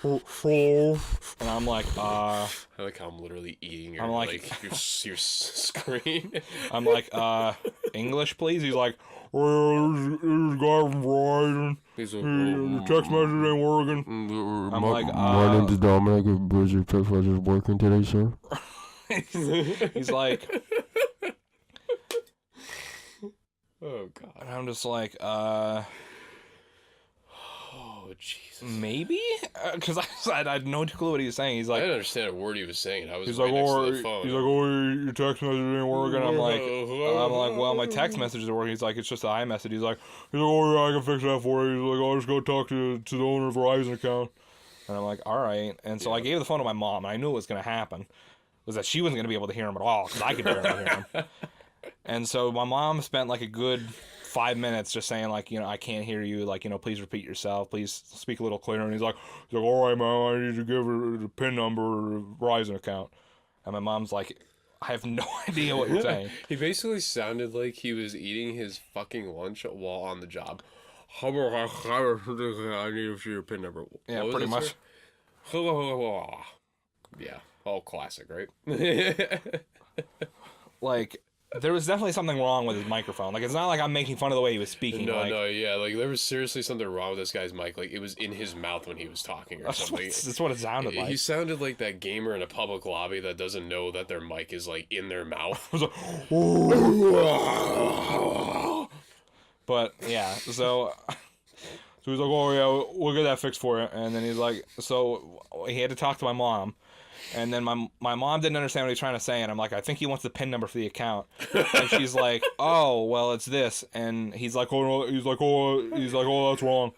ho. And I'm like, I like how I'm literally eating your, your screen. I'm like, English, please? He's like, well, there's a guy from Verizon. He's like, the text message ain't working. I'm like, my name's Dominic. Was your text message working today, sir? He's like, oh god. And I'm just like, oh Jesus. Maybe? Because I had no clue what he was saying. He's like, I didn't understand a word he was saying. I was he's right like, next to the phone. He's like, oh, your text message ain't working. I'm like, well, my text messages are working. He's like, it's just an iMessage. He's like, oh yeah, I can fix that for you. He's like, I'll just go talk to the owner of Verizon account. And I'm like, all right. And so I gave the phone to my mom, and I knew what was going to happen. Was that she wasn't going to be able to hear him at all, because I could barely hear him. And so my mom spent like a good 5 minutes just saying, like, you know, I can't hear you, like, you know, please repeat yourself, please speak a little clearer. And he's like, all right, Mom, I need to give her the PIN number or Verizon account. And my mom's like, I have no idea what you're saying. He basically sounded like he was eating his fucking lunch while on the job. I need to see your PIN number. Yeah, pretty much. Yeah, all classic, right? Like, there was definitely something wrong with his microphone. Like, it's not like I'm making fun of the way he was speaking. Yeah, like, there was seriously something wrong with this guy's mic. Like, it was in his mouth when he was talking or something. That's what it sounded like. He sounded like that gamer in a public lobby that doesn't know that their mic is, like, in their mouth. But, yeah, so he's like, oh, yeah, we'll get that fixed for you. And then he's like, so he had to talk to my mom. And then my mom didn't understand what he was trying to say, and I'm like, I think he wants the PIN number for the account. And she's like, oh, well, it's this. And he's like, oh, that's wrong.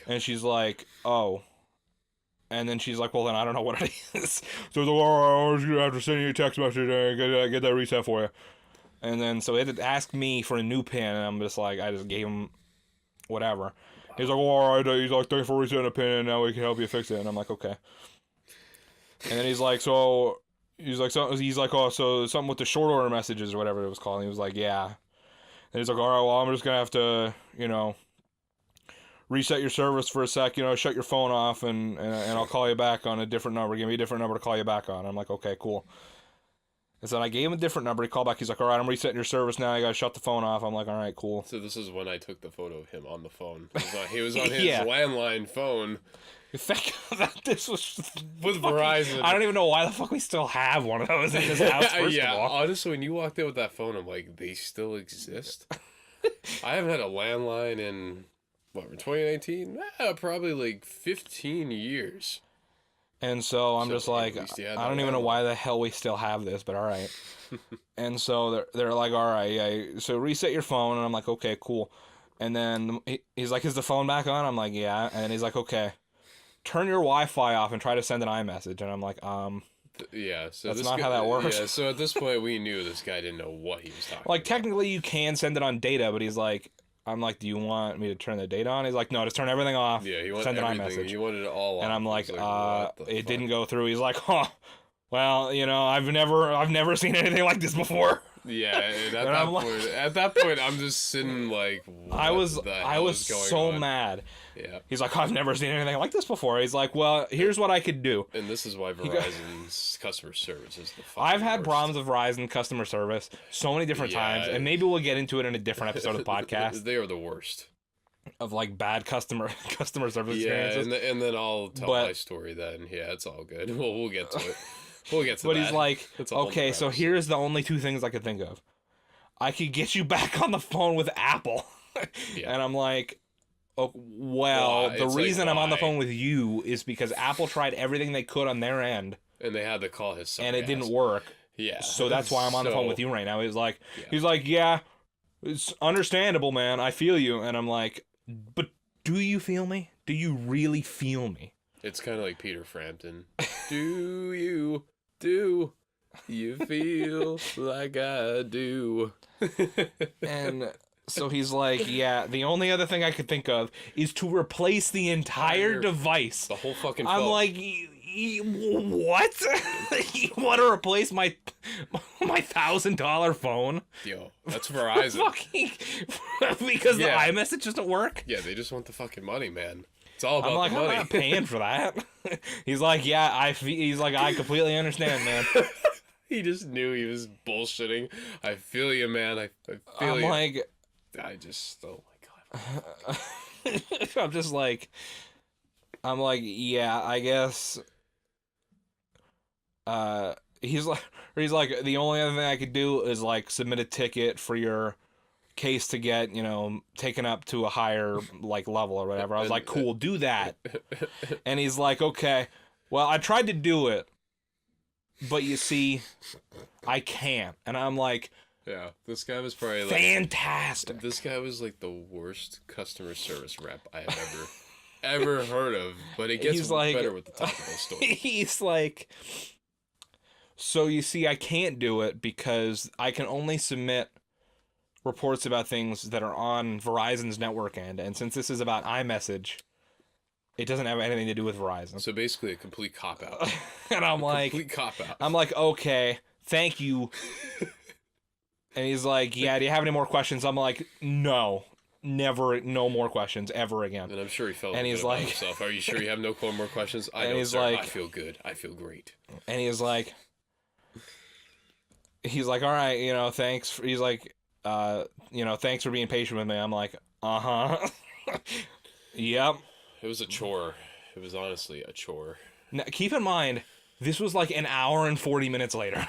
And she's like, oh. And then she's like, well, then I don't know what it is. So he's like, all right, I'm just gonna have to send you a text message and get that reset for you. And then so he had to ask me for a new PIN, and I'm just like, I just gave him whatever. He's like, oh, all right. He's like, thanks for resetting the PIN, and now we can help you fix it. And I'm like, okay. And then he's like, oh, so something with the short order messages or whatever it was called. And he was like, yeah. And he's like, all right, well, I'm just gonna have to, you know, reset your service for a sec, you know, shut your phone off, and I'll call you back on a different number. Give me a different number to call you back on. I'm like, okay, cool. And so I gave him a different number. He called back. He's like, all right, I'm resetting your service now. You gotta shut the phone off. I'm like, all right, cool. So this is when I took the photo of him on the phone. He was on his landline phone. This was with Verizon. I don't even know why the fuck we still have one of those in this house. First of all. Honestly, when you walked in with that phone, I'm like, they still exist. I haven't had a landline in What, we're 2019? Probably like 15 years. And so I'm So just at like, least you had I don't that even know level. why the hell we still have this, but all right. And so they're like, all right, yeah, so reset your phone. And I'm like, okay, cool. And then he's like, is the phone back on? I'm like, yeah. And he's like, okay, turn your Wi-Fi off and try to send an iMessage. And I'm like, Yeah, so that's this not how that works. Yeah, so at this point we knew this guy didn't know what he was talking Like, about. technically you can send it on data, but he's like, I'm like, do you want me to turn the data on? He's like, no, just turn everything off. Yeah, he wanted send an everything. iMessage. He wanted it all And off. I'm like, what the it fuck? didn't go through. He's like, huh, well, I've never seen anything like this before. Yeah, and And I'm like- at that point, I'm just sitting like, what I was the hell is going so on? mad. Yeah, He's like, I've never seen anything like this before. He's like, well, here's what I could do. and this is why Verizon's customer service is the fucking I've had worst. problems with Verizon customer service so many different times, and maybe we'll get into it in a different episode of the podcast They are the worst. of like bad customer service Yeah, experiences. and then I'll tell But- my story then. Yeah, it's all good. Well, we'll get to it. We'll get to But that. he's like, It's a whole okay, nother so episode. here's the only two things I could think of. I could get you back on the phone with Apple. Yeah. And I'm like, oh, well, Why? the It's like, reason I'm on the why? phone with you is because Apple tried everything they could on their end, And they had to call his son. and it didn't work. Yeah. So that's why I'm on the phone So- with you right now. Yeah. He's like, yeah, it's understandable, man. I feel you. And I'm like, but do you feel me? Do you really feel me? It's kind of like Peter Frampton. Do you feel like I do? And so he's like, yeah, the only other thing I could think of is to replace the entire device. The whole fucking I'm phone. like, what? You want to replace my $1,000 phone? Yo, that's Verizon. Fucking because Yeah. the iMessage doesn't work? Yeah, they just want the fucking money, man. It's all about I'm like, the I'm money. not paying for that. He's like, yeah, he's like, I completely understand, man. He just knew he was bullshitting. I feel you, man. I feel I'm you. like, I just, oh my god. I'm like, yeah, I guess. He's like, the only other thing I could do is like submit a ticket for your case to get, taken up to a higher like level or whatever. I was like, cool, do that. And he's like, okay, well, I tried to do it, but you see, I can't. And I'm like, Yeah, this guy was probably like, fantastic. this guy was like the worst customer service rep I have ever heard of. But it gets He's like- better with the topical story. He's like, so you see, I can't do it because I can only submit reports about things that are on Verizon's network end. And since this is about iMessage, it doesn't have anything to do with Verizon. So basically, a complete cop out. And I'm like, okay, thank you. And he's like, yeah, do you have any more questions? I'm like, no, never, no more questions ever again. And I'm sure he felt And good he's about like- himself. Are you sure you have no more questions? I And know, he's sir. like- I feel good. I feel great. And he's like, all right, thanks. He's like, thanks for being patient with me. I'm like, uh-huh. Yep. It was a chore. It was honestly a chore. Now, keep in mind, this was like an hour and 40 minutes later.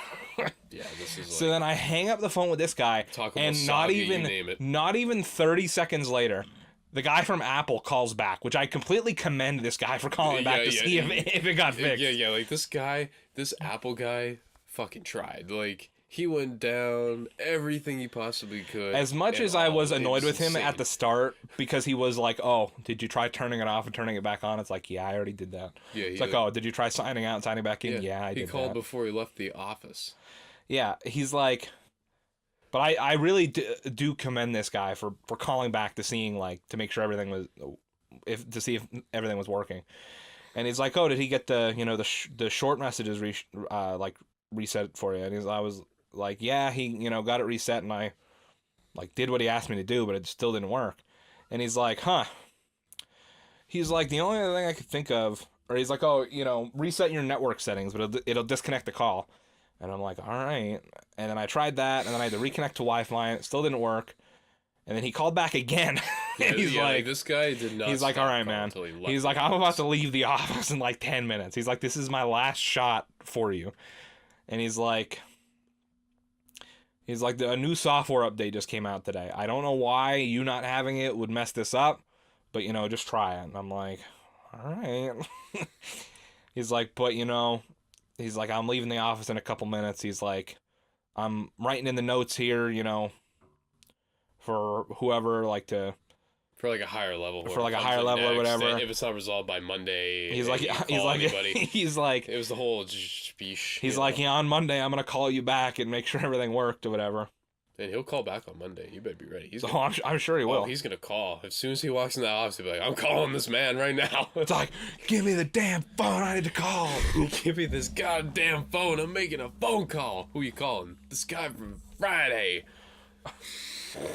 Yeah, this is like... So then I hang up the phone with this guy, Taco Bell, and not soggy, you name it. even 30 seconds later, the guy from Apple calls back, which I completely commend this guy for calling back to see if it got fixed. Yeah, like this Apple guy fucking tried. Like, he went down everything he possibly could. As much and as I was it annoyed with him insane. at the start because he was like, oh, did you try turning it off and turning it back on? It's like, yeah, I already did that. Yeah, It's like, oh, did you try signing out and signing back in? Yeah, I did He called that. before he left the office. Yeah, he's like, but I really do commend this guy for calling back to make sure everything was, to see if everything was working. And he's like, oh, did he get the the short messages reset for you? And I was like, yeah, he got it reset, and I did what he asked me to do, but it still didn't work. And he's like, huh. He's like, the only other thing I could think of, or he's like, oh, reset your network settings, but it'll disconnect the call. And I'm like, all right. And then I tried that, and then I had to reconnect to Wi-Fi, and it still didn't work. And then he called back again. And he's like, this guy did not. he's like, stop all right, calling man. until he left He's the like, I'm about office. to leave the office in like 10 minutes. He's like, this is my last shot for you. And he's like, a new software update just came out today. I don't know why you not having it would mess this up, but, just try it. And I'm like, all right. He's like, but, he's like, I'm leaving the office in a couple minutes. He's like, I'm writing in the notes here, for whoever, like, to... For like a higher level. For like a higher level or whatever. If it's not resolved by Monday, he's like, he's like, it was the whole speech. He's like, yeah, on Monday I'm gonna call you back and make sure everything worked or whatever. And he'll call back on Monday. You better be ready. I'm sure he will. He's gonna call as soon as he walks in the office. He'll be like, I'm calling this man right now. It's like, give me the damn phone. I need to call. Give me this goddamn phone. I'm making a phone call. Who you calling? This guy from Friday.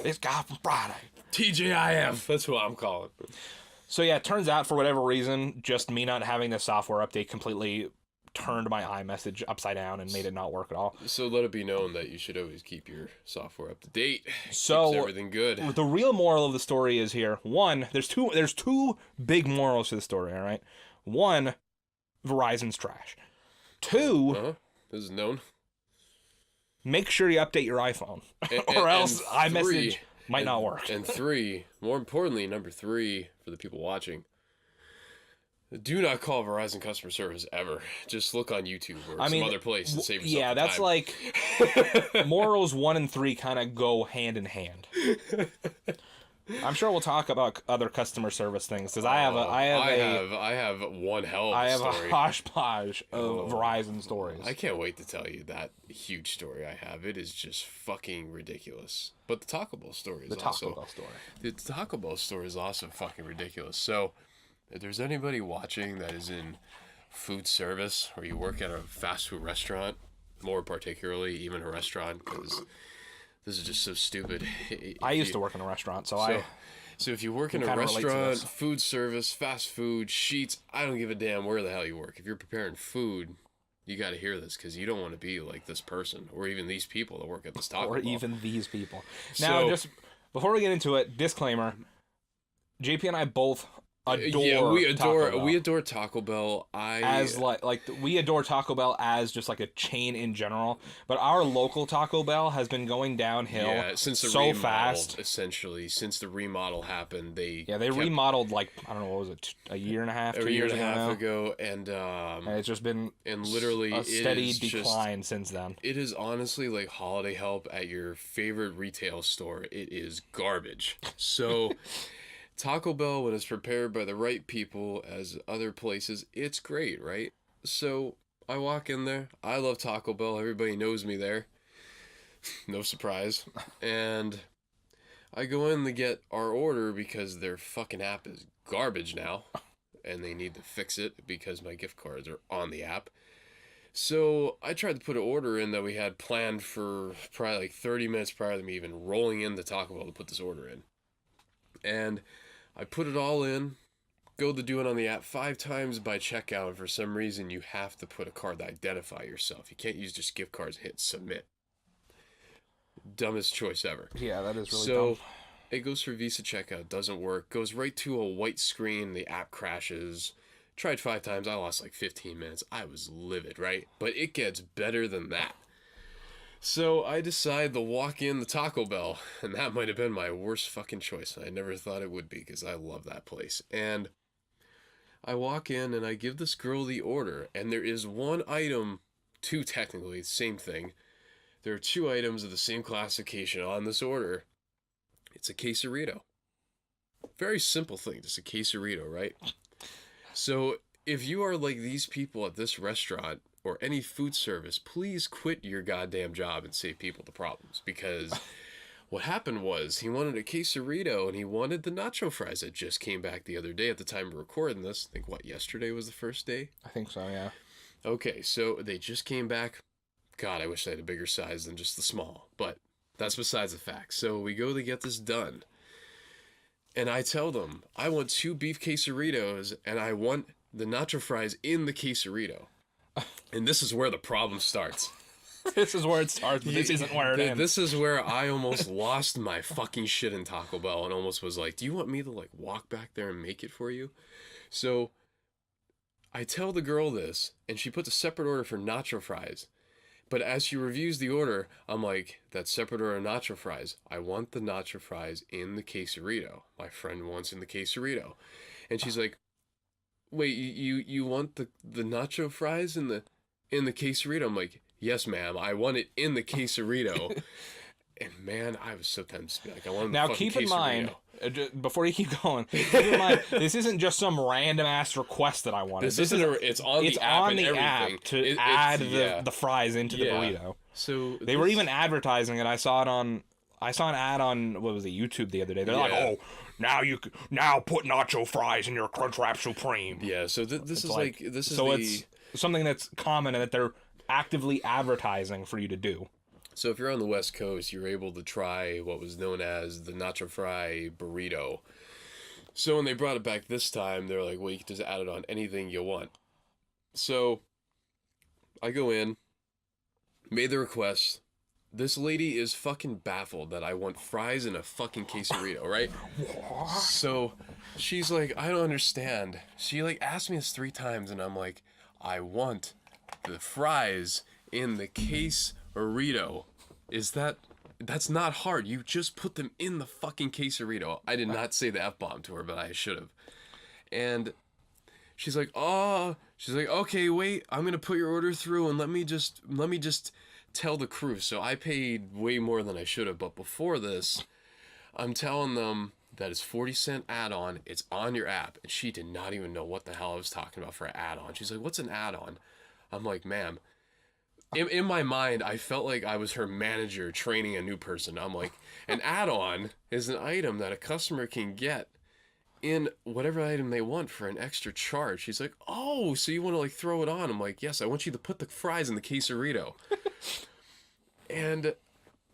This guy from Friday. TGIF. That's who I'm calling. So yeah, it turns out for whatever reason, just me not having the software update completely turned my iMessage upside down and made it not work at all. So let it be known that you should always keep your software up to date. So keeps everything good. The real moral of the story is here. One, there's two big morals to the story, all right? One, Verizon's trash. Two, this is known. Make sure you update your iPhone, or else iMessage might not work. And three, more importantly, number three, for the people watching, do not call Verizon customer service ever. Just look on YouTube or some other place and save yourself Yeah, that's time. like morals 1 and 3 kind of go hand in hand. I'm sure we'll talk about other customer service things because I have one hell of I a have story. a hodgepodge of Verizon stories. I can't wait to tell you that huge story I have. It is just fucking ridiculous. But the Taco Bell story is The Taco Bell story is also fucking ridiculous. So, if there's anybody watching that is in food service or you work at a fast food restaurant, more particularly even a restaurant, because this is just so stupid. I used to work in a restaurant, so if you work in a restaurant, food service, fast food, Sheets, I don't give a damn where the hell you work. If you're preparing food, you got to hear this because you don't want to be like this person or even these people that work at this Taco Bell. Or even these people. Now, just before we get into it, disclaimer, JP and I both adore we adore Taco Bell. We adore Taco Bell as just like a chain in general, but our local Taco Bell has been going downhill since the so fast. Essentially, since the remodel happened, they remodeled like I don't know, what was it, a year and a half, 2 years ago, and it's just been literally a steady decline since then. It is honestly like holiday help at your favorite retail store. It is garbage. So. Taco Bell, when it's prepared by the right people as other places, it's great, right? So I walk in there. I love Taco Bell. Everybody knows me there. No surprise. And I go in to get our order because their fucking app is garbage now. And they need to fix it because my gift cards are on the app. So I tried to put an order in that we had planned for probably like 30 minutes prior to me even rolling into Taco Bell to put this order in. And I put it all in, go to do it on the app 5 times by checkout, and for some reason you have to put a card to identify yourself. You can't use just gift cards, hit submit. Dumbest choice ever. Yeah, that is really dumb. So it goes for Visa checkout, doesn't work, goes right to a white screen, the app crashes. Tried 5 times, I lost like 15 minutes. I was livid, right? But it gets better than that. So I decide to walk in the Taco Bell, and that might have been my worst fucking choice. I never thought it would be because I love that place. And I walk in and I give this girl the order, and there is one item, 2 technically, same thing. There are 2 items of the same classification on this order. It's a quesarito. Very simple thing, just a quesarito, right? So if you are like these people at this restaurant, or any food service, please quit your goddamn job and save people the problems. Because what happened was he wanted a quesarito and he wanted the nacho fries that just came back the other day at the time of recording this. I think, yesterday was the first day? I think so, yeah. Okay, so they just came back. God, I wish I had a bigger size than just the small. But that's besides the fact. So we go to get this done. And I tell them, I want 2 beef quesaritos and I want the nacho fries in the quesarito. And this is where the problem starts. This is where it starts, but this isn't where it ends. This is where I almost lost my fucking shit in Taco Bell and almost was like, do you want me to like walk back there and make it for you? So I tell the girl this, and she puts a separate order for nacho fries. But as she reviews the order, I'm like, that's separate order of nacho fries. I want the nacho fries in the quesarito. My friend wants in the quesarito. And she's like, wait, you want the nacho fries in the quesarito? I'm like, yes, ma'am. I want it in the quesarito. And man, I was so tempted to be like, I want Now the fucking keep in mind, quesarito. before you keep going, keep in mind, this isn't just some random ass request that I wanted. It's on the app and everything. App to add the fries into the burrito. So they were even advertising it. I saw an ad on what was it, YouTube the other day. They're like, oh, now put nacho fries in your Crunchwrap Supreme. Yeah. So this is it's something that's common and that they're actively advertising for you to do. So if you're on the West Coast, you're able to try what was known as the nacho fry burrito. So when they brought it back this time, they're like, well, you can just add it on anything you want. So I go in, made the request. This lady is fucking baffled that I want fries in a fucking quesarito, right? What? So she's like, I don't understand. She like asked me this 3 times, and I'm like, I want the fries in the quesarito. That's not hard. You just put them in the fucking quesarito. I did not say the F-bomb to her, but I should have. And she's like, okay, wait, I'm going to put your order through and let me just tell the crew. So I paid way more than I should have, but before this, I'm telling them that it's 40-cent add-on. It's on your app. And she did not even know what the hell I was talking about for an add-on. She's like, what's an add-on? I'm like, ma'am. In my mind, I felt like I was her manager training a new person. I'm like, an add-on is an item that a customer can get in whatever item they want for an extra charge. She's like, oh, so you want to like throw it on? I'm like, yes, I want you to put the fries in the quesarito. And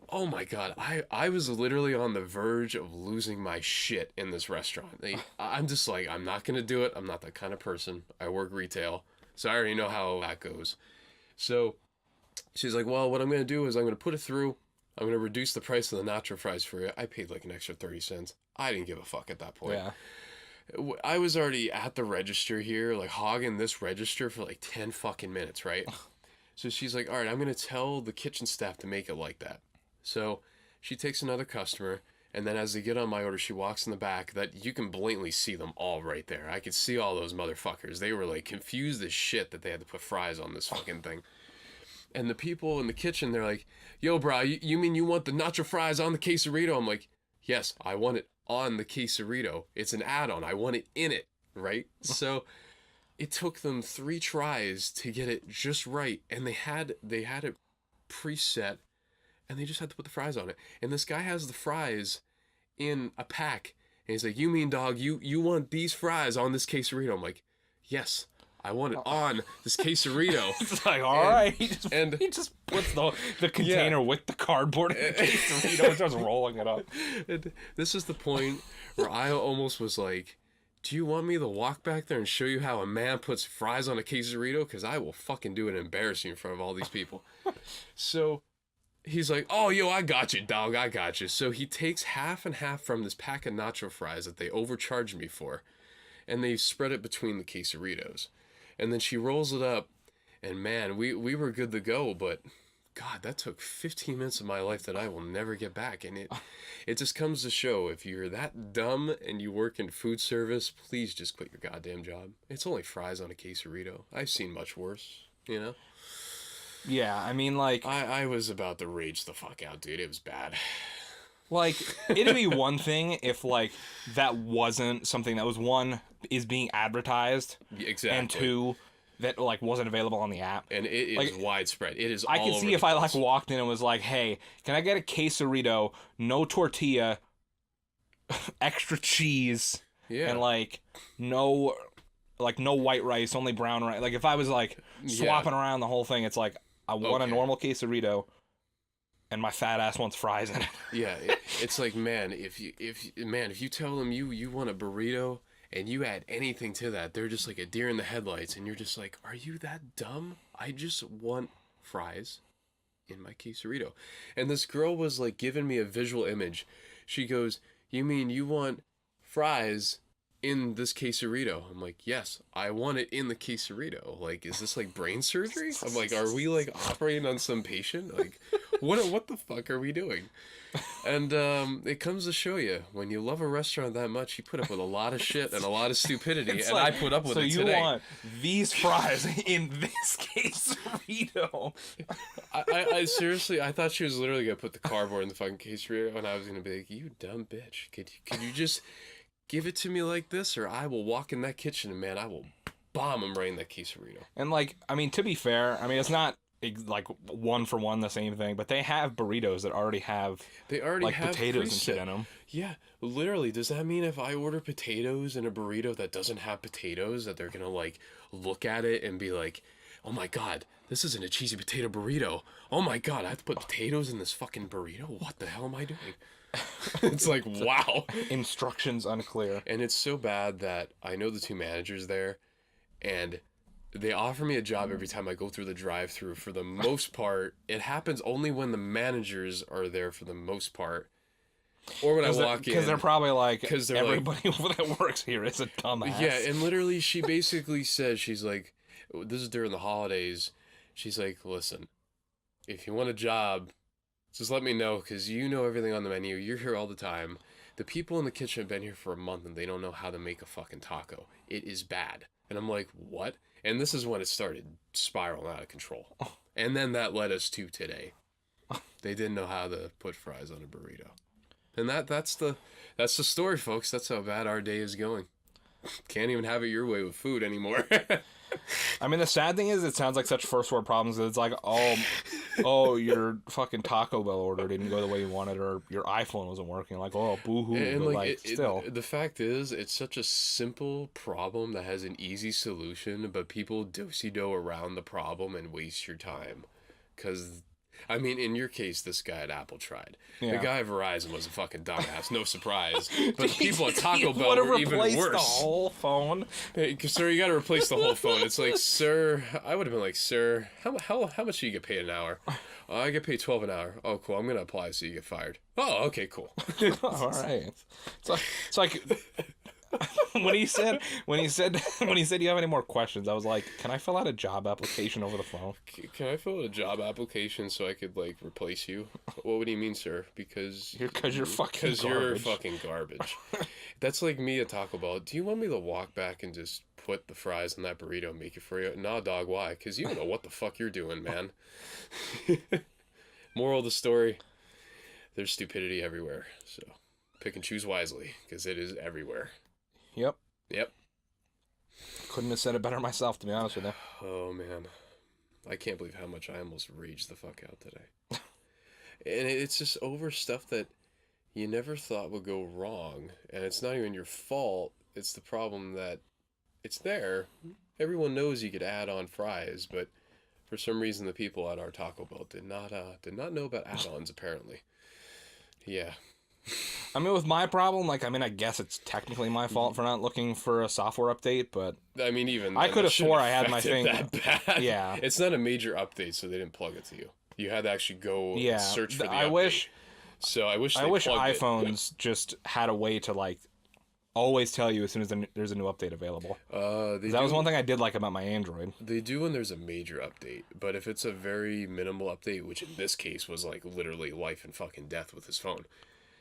oh my God, I was literally on the verge of losing my shit in this restaurant. I'm just like, I'm not going to do it. I'm not that kind of person. I work retail, so I already know how that goes. So she's like, well, what I'm going to do is I'm going to put it through. I'm going to reduce the price of the nacho fries for you. I paid like an extra 30 cents. I didn't give a fuck at that point. Yeah. I was already at the register here, like hogging this register for like 10 fucking minutes, right? So she's like, all right, I'm going to tell the kitchen staff to make it like that. So she takes another customer, and then as they get on my order, she walks in the back. That you can blatantly see them all right there. I could see all those motherfuckers. They were like confused as shit that they had to put fries on this fucking thing. And the people in the kitchen, they're like, yo, bro, you mean you want the nacho fries on the quesarito? I'm like, yes, I want it on the quesarito. It's an add-on. I want it in it, right? So it took them 3 tries to get it just right. And they had it preset, and they just had to put the fries on it. And this guy has the fries in a pack. And he's like, you mean, dog, you want these fries on this quesarito? I'm like, yes, I want it on this quesarito. It's like, all right. He just puts the container with the cardboard in the quesarito and starts rolling it up. And this is the point where I almost was like, do you want me to walk back there and show you how a man puts fries on a quesarito? Because I will fucking do it and embarrass you in front of all these people. So he's like, oh, yo, I got you, dog. I got you. So he takes half and half from this pack of nacho fries that they overcharged me for, and they spread it between the quesaritos. And then she rolls it up, and man, we were good to go, but God, that took 15 minutes of my life that I will never get back. And it just comes to show, if you're that dumb and you work in food service, please just quit your goddamn job. It's only fries on a quesarito. I've seen much worse, you know? Yeah, I mean, like... I was about to rage the fuck out, dude. It was bad. Like, it'd be one thing if, like, that wasn't something that was, one, is being advertised. Exactly. And 2, that, like, wasn't available on the app. And it is like, widespread. It is all I could see if I, like, walked in and was like, hey, can I get a quesarito, no tortilla, extra cheese, and, like, no white rice, only brown rice. Like, if I was, like, swapping around the whole thing, it's like, I want a normal quesarito, and my fat ass wants fries in it. Yeah, it's like, man, if you tell them you want a burrito and you add anything to that, they're just like a deer in the headlights, and you're just like, are you that dumb? I just want fries in my quesarito. And this girl was like giving me a visual image. She goes, you mean you want fries in this quesarito. I'm like, yes, I want it in the quesarito. Like, is this like brain surgery? I'm like, are we like operating on some patient? Like, what the fuck are we doing? And it comes to show you, when you love a restaurant that much, you put up with a lot of shit and a lot of stupidity, and like, I put up with so it you today. want these fries in this quesarito? I seriously, I thought she was literally gonna put the cardboard in the fucking quesarito, and I was gonna be like, you dumb bitch, could you just give it to me like this, or I will walk in that kitchen and, man, I will bomb him right in that quesarito. And like, I mean, to be fair, I mean, it's not like one for one the same thing, but they have burritos that already have like have potatoes preset. and shit in them. Yeah, literally. Does that mean if I order potatoes in a burrito that doesn't have potatoes, that they're gonna like look at it and be like, oh my god, this isn't a cheesy potato burrito. Oh my god, I have to put potatoes in this fucking burrito? What the hell am I doing? It's like, wow. Instructions unclear. And it's so bad that I know the two managers there, and they offer me a job every time I go through the drive-thru. For the most part, it happens only when the managers are there for the most part. Or when I walk in. Because they're probably like, they're everybody that works here is a dumbass. Yeah, and literally she basically says, she's like, this is during the holidays, she's like, listen, if you want a job, just let me know, because you know everything on the menu. You're here all the time. The people in the kitchen have been here for a month, and they don't know how to make a fucking taco. It is bad. And I'm like, what? And this is when it started spiraling out of control. And then that led us to today. They didn't know how to put fries on a burrito. And that's the story, folks. That's how bad our day is going. Can't even have it your way with food anymore. I mean, the sad thing is, it sounds like such first world problems that it's like, oh, your fucking Taco Bell order didn't go the way you wanted, or your iPhone wasn't working. Like, oh, boo-hoo. And but like, still. the fact is, it's such a simple problem that has an easy solution, but people do-si-do around the problem and waste your time. Because, I mean, in your case, this guy at Apple tried. Yeah. The guy at Verizon was a fucking dumbass, no surprise. But the people at Taco Bell would've were even replaced worse. the whole phone. Hey, sir, you got to replace the whole phone. It's like, sir, I would have been like, sir, how much do you get paid an hour? I get paid $12 an hour. Oh, cool. I'm gonna apply so you get fired. Oh, okay, cool. All right. It's like when he said you have any more questions, I was like, can I fill out a job application over the phone? Can I fill out a job application so I could like replace you? What do you mean, sir? Because you're fucking because you're garbage. fucking garbage. That's like me at Taco Bell. Do you want me to walk back and just put the fries in that burrito and make it for you? Nah, dog. Why? Because you don't know what the fuck you're doing, man. Moral of the story: there's stupidity everywhere. So pick and choose wisely, because it is everywhere. Yep. Couldn't have said it better myself, to be honest with you. Oh, man. I can't believe how much I almost raged the fuck out today. And it's just over stuff that you never thought would go wrong. And it's not even your fault. It's the problem that it's there. Everyone knows you could add on fries, but for some reason the people at our Taco Bell did not know about add-ons, apparently. Yeah. I mean, with my problem, like, I mean, I guess it's technically my fault for not looking for a software update, but I mean, even I could have swore I had my thing that bad. Yeah, it's not a major update, so they didn't plug it to you. You had to actually go and search for the update. I wish iPhones just had a way to like always tell you as soon as there's a new update available. That was one thing I did like about my Android. They do when there's a major update, but if it's a very minimal update, which in this case was like literally life and fucking death with his phone.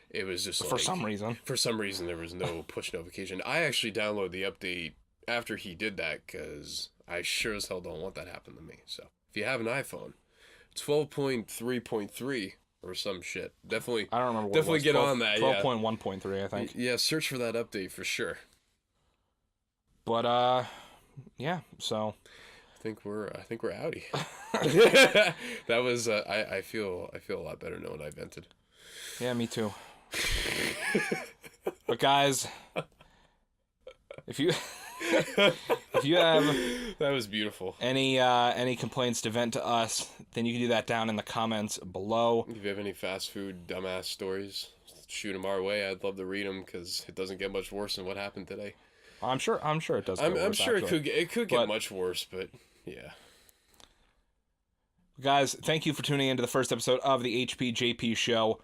It was just for some reason. For some reason, there was no push notification. I actually downloaded the update after he did that, because I sure as hell don't want that to happen to me. So, if you have an iPhone, 12.3.3 or some shit. Definitely. I don't remember. Definitely get on that. 12.1.3, I think. Yeah, search for that update for sure. But yeah. So. I think we're outie. That was. I feel a lot better knowing I vented. Yeah, me too. But guys, if you have that was beautiful. Any complaints to vent to us, then you can do that down in the comments below. If you have any fast food dumbass stories, shoot them our way. I'd love to read them, because it doesn't get much worse than what happened today. I'm sure it does. I'm sure it could get much worse, but yeah. Guys, thank you for tuning into the first episode of the HPJP show.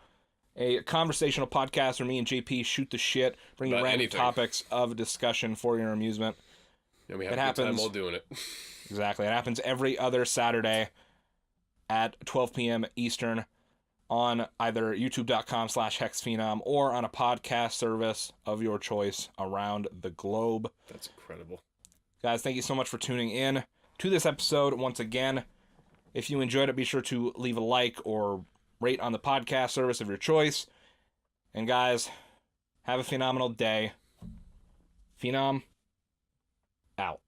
a conversational podcast where me and JP shoot the shit, bring you About random anything. topics of discussion for your amusement. And we have It a good time happens. while doing it. Exactly. It happens every other Saturday at 12 p.m. Eastern on either youtube.com/HexxedPhenom or on a podcast service of your choice around the globe. That's incredible. Guys, thank you so much for tuning in to this episode once again. If you enjoyed it, be sure to leave a like or rate on the podcast service of your choice. And guys, have a phenomenal day. Phenom out.